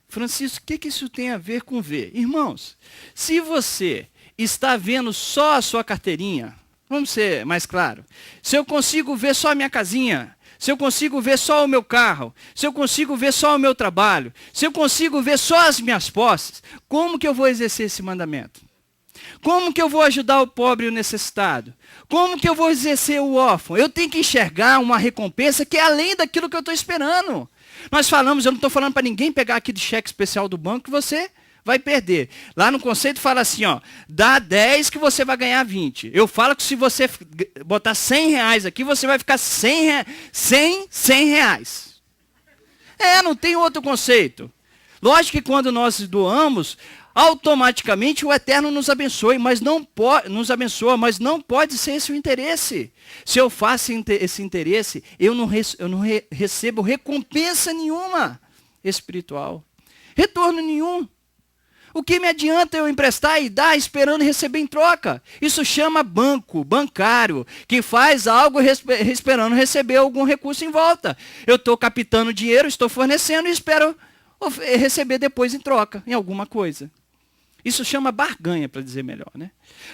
Francisco, o que isso tem a ver com ver? Irmãos, se você está vendo só a sua carteirinha, vamos ser mais claro, se eu consigo ver só a minha casinha, se eu consigo ver só o meu carro, se eu consigo ver só o meu trabalho, se eu consigo ver só as minhas posses, como que eu vou exercer esse mandamento? Como que eu vou ajudar o pobre e o necessitado? Como que eu vou exercer o órfão? Eu tenho que enxergar uma recompensa que é além daquilo que eu estou esperando. Nós falamos, eu não estou falando para ninguém pegar aquele cheque especial do banco que você vai perder. Lá no conceito fala assim, ó, dá 10 que você vai ganhar 20. Eu falo que se você botar 100 reais aqui, você vai ficar 100 reais. Não tem outro conceito. Lógico que quando nós doamos, automaticamente o Eterno nos abençoa, mas não pode ser esse o interesse. Se eu faço esse interesse, eu não recebo recompensa nenhuma espiritual. Retorno nenhum. O que me adianta eu emprestar e dar esperando receber em troca? Isso chama bancário, que faz algo esperando receber algum recurso em volta. Eu estou captando dinheiro, estou fornecendo e espero receber depois em troca, em alguma coisa. Isso chama barganha, para dizer melhor, né?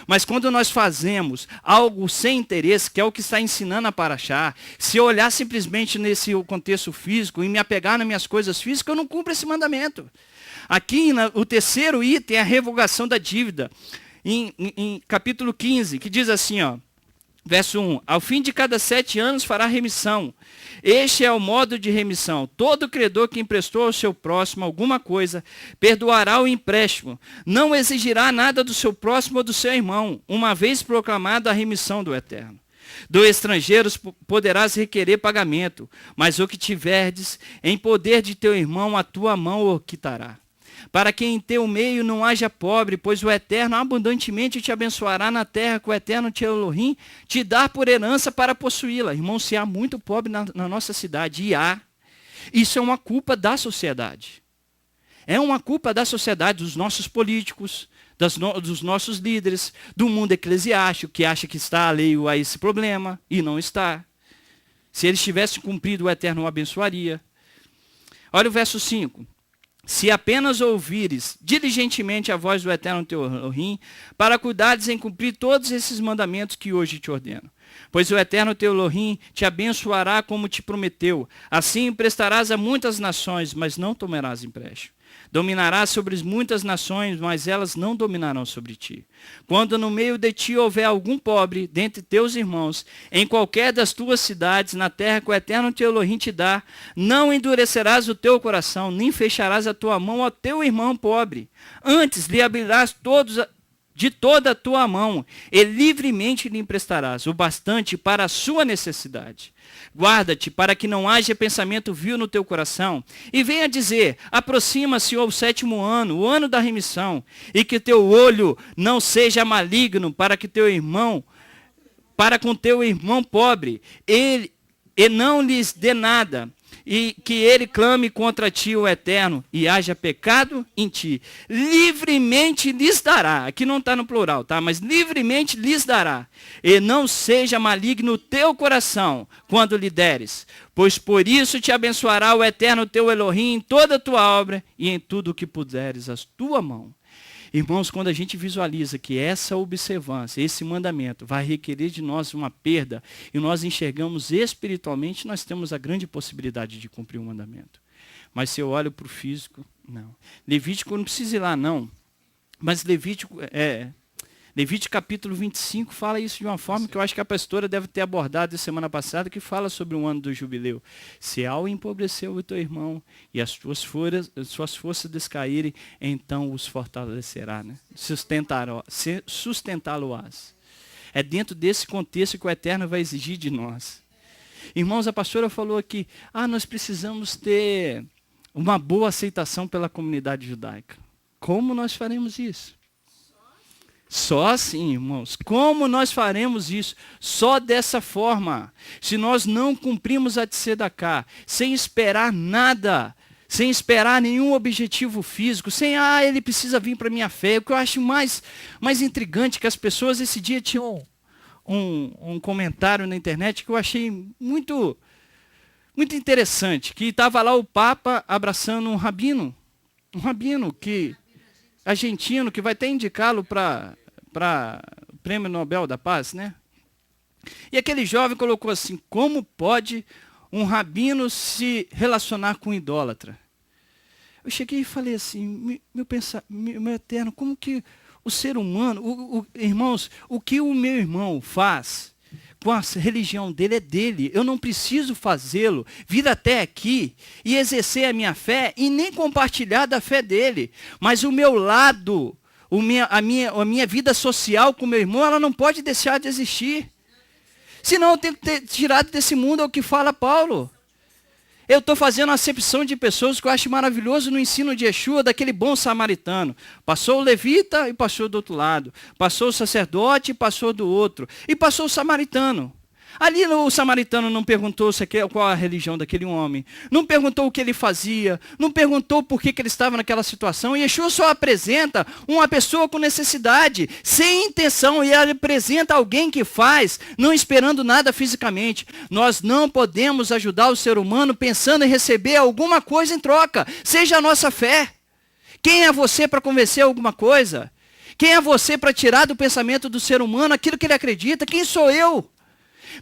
Mas quando nós fazemos algo sem interesse, que é o que está ensinando a Paraxá, se eu olhar simplesmente nesse contexto físico e me apegar nas minhas coisas físicas, eu não cumpro esse mandamento. Aqui, o terceiro item é a revogação da dívida, em capítulo 15, que diz assim, ó, verso 1, ao fim de cada 7 anos fará remissão. Este é o modo de remissão. Todo credor que emprestou ao seu próximo alguma coisa, perdoará o empréstimo. Não exigirá nada do seu próximo ou do seu irmão, uma vez proclamada a remissão do Eterno. Do estrangeiro poderás requerer pagamento, mas o que tiverdes em poder de teu irmão, a tua mão o quitará. Para que em teu meio não haja pobre, pois o Eterno abundantemente te abençoará na terra que o Eterno te Elohim te dá por herança para possuí-la. Irmão, se há muito pobre na nossa cidade, e há, isso é uma culpa da sociedade. É uma culpa da sociedade, dos nossos políticos, dos nossos líderes, do mundo eclesiástico, que acha que está alheio a esse problema, e não está. Se eles tivessem cumprido, o Eterno o abençoaria. Olha o verso 5. Se apenas ouvires diligentemente a voz do Eterno teu Elohim, para cuidares em cumprir todos esses mandamentos que hoje te ordeno. Pois o Eterno teu Elohim te abençoará como te prometeu. Assim emprestarás a muitas nações, mas não tomarás empréstimo. Dominarás sobre muitas nações, mas elas não dominarão sobre ti. Quando no meio de ti houver algum pobre, dentre teus irmãos, em qualquer das tuas cidades, na terra que o Eterno teu Elohim te dá, não endurecerás o teu coração, nem fecharás a tua mão ao teu irmão pobre. Antes lhe abrirás de toda a tua mão, e livremente lhe emprestarás o bastante para a sua necessidade. Guarda-te para que não haja pensamento vil no teu coração, e venha dizer, aproxima-se o 7º ano, o ano da remissão, e que teu olho não seja maligno para com teu irmão pobre, e não lhes dê nada, e que ele clame contra ti o Eterno, e haja pecado em ti, livremente lhes dará. Aqui não está no plural, tá? Mas livremente lhes dará. E não seja maligno o teu coração quando lhe deres, pois por isso te abençoará o Eterno teu Elohim em toda a tua obra e em tudo o que puseres a tua mão. Irmãos, quando a gente visualiza que essa observância, esse mandamento vai requerer de nós uma perda e nós enxergamos espiritualmente, nós temos a grande possibilidade de cumprir o mandamento. Mas se eu olho para o físico, não. Levítico não precisa ir lá, não. Mas Levítico capítulo 25 fala isso de uma forma que eu acho que a pastora deve ter abordado semana passada, que fala sobre o ano do jubileu. Se ao empobrecer o teu irmão e as suas forças descaírem, então os fortalecerá, né? Sustentá-lo-ás. É dentro desse contexto que o Eterno vai exigir de nós. Irmãos, a pastora falou aqui, nós precisamos ter uma boa aceitação pela comunidade judaica. Como nós faremos isso? Só assim, irmãos. Como nós faremos isso? Só dessa forma. Se nós não cumprimos a tzedakah, sem esperar nada, sem esperar nenhum objetivo físico, sem, ele precisa vir para a minha fé. O que eu acho mais intrigante, que as pessoas esse dia tinham um comentário na internet que eu achei muito, muito interessante, que estava lá o Papa abraçando um rabino que argentino, que vai até indicá-lo para o Prêmio Nobel da Paz, né? E aquele jovem colocou assim, como pode um rabino se relacionar com um idólatra? Eu cheguei e falei assim, meu Eterno, como que o ser humano, irmãos, o que o meu irmão faz com a religião dele é dele. Eu não preciso fazê-lo, vir até aqui e exercer a minha fé e nem compartilhar da fé dele. Mas o meu lado, a minha vida social com meu irmão, ela não pode deixar de existir. Senão eu tenho que ter tirado desse mundo, é o que fala Paulo. Eu estou fazendo uma acepção de pessoas que eu acho maravilhoso no ensino de Yeshua, daquele bom samaritano. Passou o levita e passou do outro lado. Passou o sacerdote e passou do outro. E passou o samaritano. Ali o samaritano não perguntou qual a religião daquele homem. Não perguntou o que ele fazia. Não perguntou por que ele estava naquela situação. E Yeshua só apresenta uma pessoa com necessidade, sem intenção. E ele apresenta alguém que faz, não esperando nada fisicamente. Nós não podemos ajudar o ser humano pensando em receber alguma coisa em troca. Seja a nossa fé. Quem é você para convencer alguma coisa? Quem é você para tirar do pensamento do ser humano aquilo que ele acredita? Quem sou eu?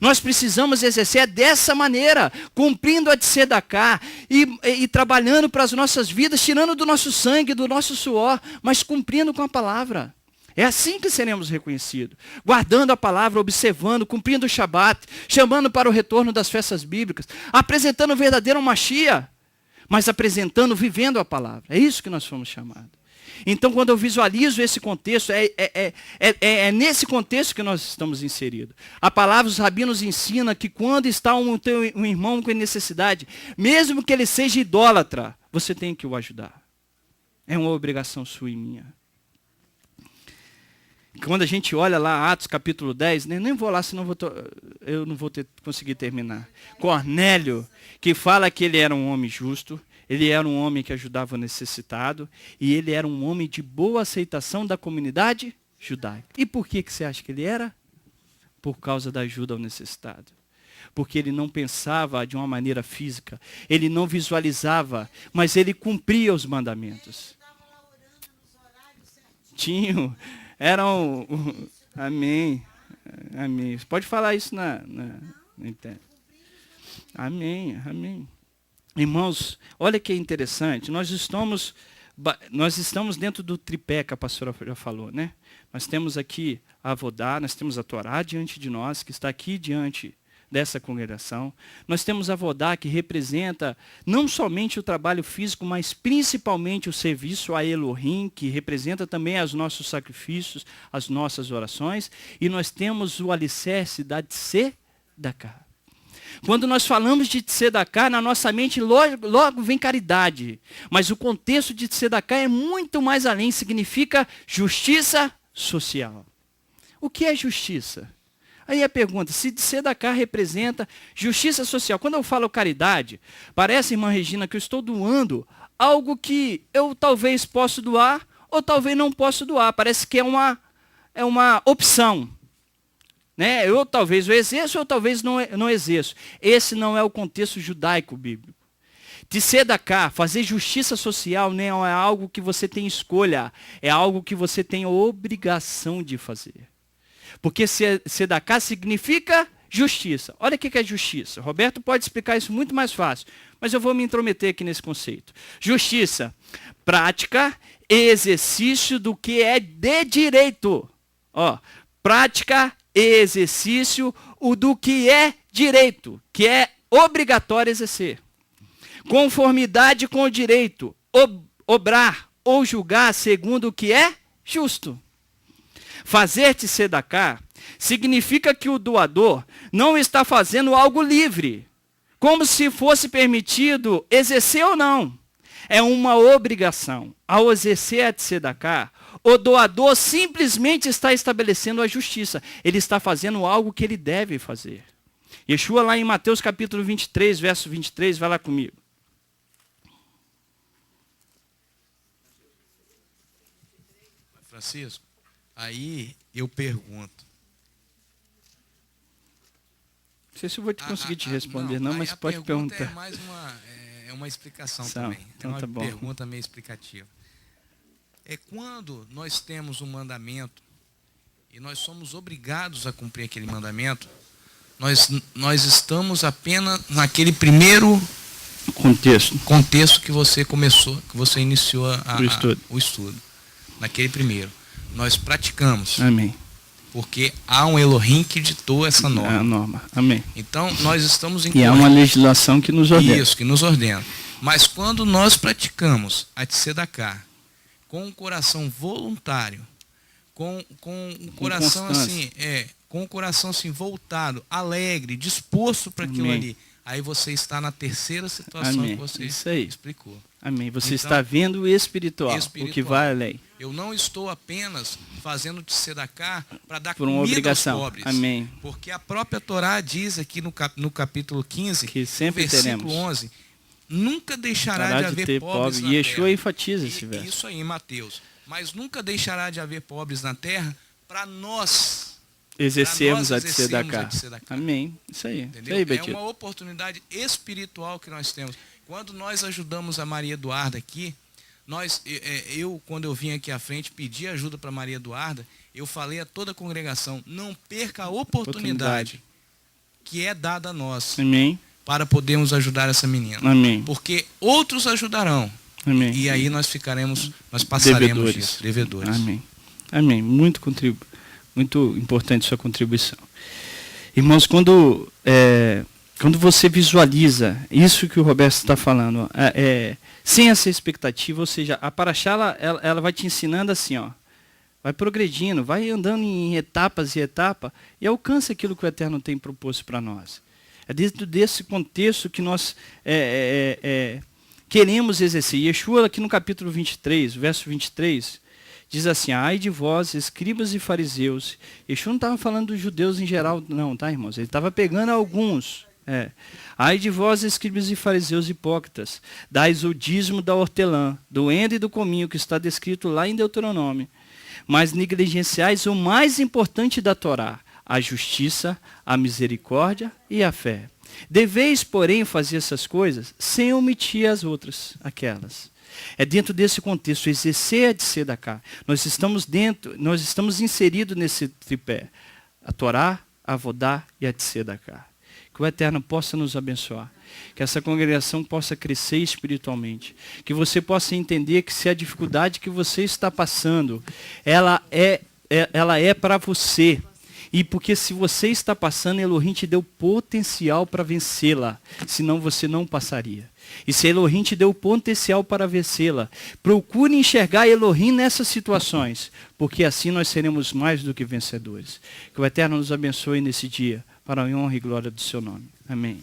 Nós precisamos exercer dessa maneira, cumprindo a tzedakah e trabalhando para as nossas vidas, tirando do nosso sangue, do nosso suor, mas cumprindo com a palavra. É assim que seremos reconhecidos. Guardando a palavra, observando, cumprindo o Shabat, chamando para o retorno das festas bíblicas, apresentando o verdadeiro Mashiach, mas apresentando, vivendo a palavra. É isso que nós fomos chamados. Então, quando eu visualizo esse contexto, é nesse contexto que nós estamos inseridos. A palavra, os rabinos ensinam que quando está um irmão com necessidade, mesmo que ele seja idólatra, você tem que o ajudar. É uma obrigação sua e minha. Quando a gente olha lá, Atos capítulo 10, nem vou lá, senão eu não vou conseguir terminar. Cornélio, que fala que ele era um homem justo, ele era um homem que ajudava o necessitado, e ele era um homem de boa aceitação da comunidade judaica. E por que você acha que ele era? Por causa da ajuda ao necessitado. Porque ele não pensava de uma maneira física, ele não visualizava, mas ele cumpria os mandamentos. Tinham, eram... Amém. Amém. Você pode falar isso na internet. Amém, amém. Irmãos, olha que interessante, nós estamos dentro do tripé que a pastora já falou, né? Nós temos aqui a Avodá, nós temos a Torá diante de nós, que está aqui diante dessa congregação. Nós temos a Avodá, que representa não somente o trabalho físico, mas principalmente o serviço a Elohim, que representa também os nossos sacrifícios, as nossas orações. E nós temos o alicerce da tzedakah. Quando nós falamos de tzedakah, na nossa mente logo vem caridade. Mas o contexto de tzedakah é muito mais além, significa justiça social. O que é justiça? Aí a pergunta, se tzedakah representa justiça social. Quando eu falo caridade, parece, irmã Regina, que eu estou doando algo que eu talvez possa doar ou talvez não possa doar. Parece que é uma opção. Né? Eu talvez eu exerço ou talvez não exerço. Esse não é o contexto judaico bíblico. Tzedakah, fazer justiça social, não é algo que você tem escolha, é algo que você tem obrigação de fazer. Porque tzedakah significa justiça. Olha o que é justiça. Roberto pode explicar isso muito mais fácil, mas eu vou me intrometer aqui nesse conceito. Justiça, prática e exercício do que é de direito. Prática e exercício do que é direito, que é obrigatório exercer. Conformidade com o direito, obrar ou julgar segundo o que é justo. Fazer tzedakah significa que o doador não está fazendo algo livre, como se fosse permitido exercer ou não. É uma obrigação. Ao exercer a tzedakah, o doador simplesmente está estabelecendo a justiça. Ele está fazendo algo que ele deve fazer. Yeshua lá em Mateus capítulo 23, verso 23, vai lá comigo. Francisco, aí eu pergunto. Não sei se eu vou conseguir te responder, não, mas pode perguntar. É mais uma explicação Então, também. então É uma tá bom. pergunta meio explicativa. É quando nós temos um mandamento e nós somos obrigados a cumprir aquele mandamento, nós estamos apenas naquele primeiro contexto que você começou, que você iniciou o estudo. Naquele primeiro. Nós praticamos. Amém. Porque há um Elohim que ditou essa norma. É a norma. Amém. Então, nós estamos em... E há uma legislação que nos ordena. Isso, que nos ordena. Mas quando nós praticamos a tzedakah com um coração voluntário, com um coração assim, com o coração assim voltado, alegre, disposto para aquilo ali, aí você está na terceira situação que você explicou. Amém. Você está vendo o espiritual, o que vai além. Eu não estou apenas fazendo tzedakah para dar por uma comida obrigação. aos pobres. Amém. Porque a própria Torá diz aqui no capítulo 15, que sempre no versículo teremos. 11, nunca deixará de haver pobres na terra. Yeshua terra. enfatiza esse verso. Isso aí, Mateus. Mas nunca deixará de haver pobres na terra para nós exercermos a tzedakah. Amém. Isso aí. Entendeu? Isso aí, Betito. É uma oportunidade espiritual que nós temos. Quando nós ajudamos a Maria Eduarda aqui, quando eu vim aqui à frente, pedi ajuda para Maria Eduarda, eu falei a toda a congregação, não perca a oportunidade que é dada a nós. Amém. Para podermos ajudar essa menina. Amém. Porque outros ajudarão. Amém. E aí nós passaremos disso, devedores. Amém. Amém. Muito importante sua contribuição. Irmãos, quando você visualiza isso que o Roberto está falando, sem essa expectativa, ou seja, a Paraxá, ela vai te ensinando assim, vai progredindo, vai andando em etapas e etapas, e alcança aquilo que o Eterno tem proposto para nós. É dentro desse contexto que nós queremos exercer. Yeshua, aqui no capítulo 23, verso 23, diz assim: ai de vós, escribas e fariseus. Yeshua não estava falando dos judeus em geral, não, tá, irmãos? Ele estava pegando alguns. Ai de vós, escribas e fariseus hipócritas, dais o dízimo da hortelã, do endro e do cominho, que está descrito lá em Deuteronômio, mas negligenciais o mais importante da Torá, a justiça, a misericórdia e a fé. Deveis, porém, fazer essas coisas sem omitir as outras, aquelas. É dentro desse contexto, exercer a tzedakah. Nós estamos inseridos nesse tripé, a Torá, a Avodá e a tzedakah. Que o Eterno possa nos abençoar. Que essa congregação possa crescer espiritualmente. Que você possa entender que se a dificuldade que você está passando, ela é para você. E porque se você está passando, Elohim te deu potencial para vencê-la. Senão você não passaria. E se Elohim te deu potencial para vencê-la, procure enxergar Elohim nessas situações. Porque assim nós seremos mais do que vencedores. Que o Eterno nos abençoe nesse dia. Para a honra e glória do seu nome. Amém.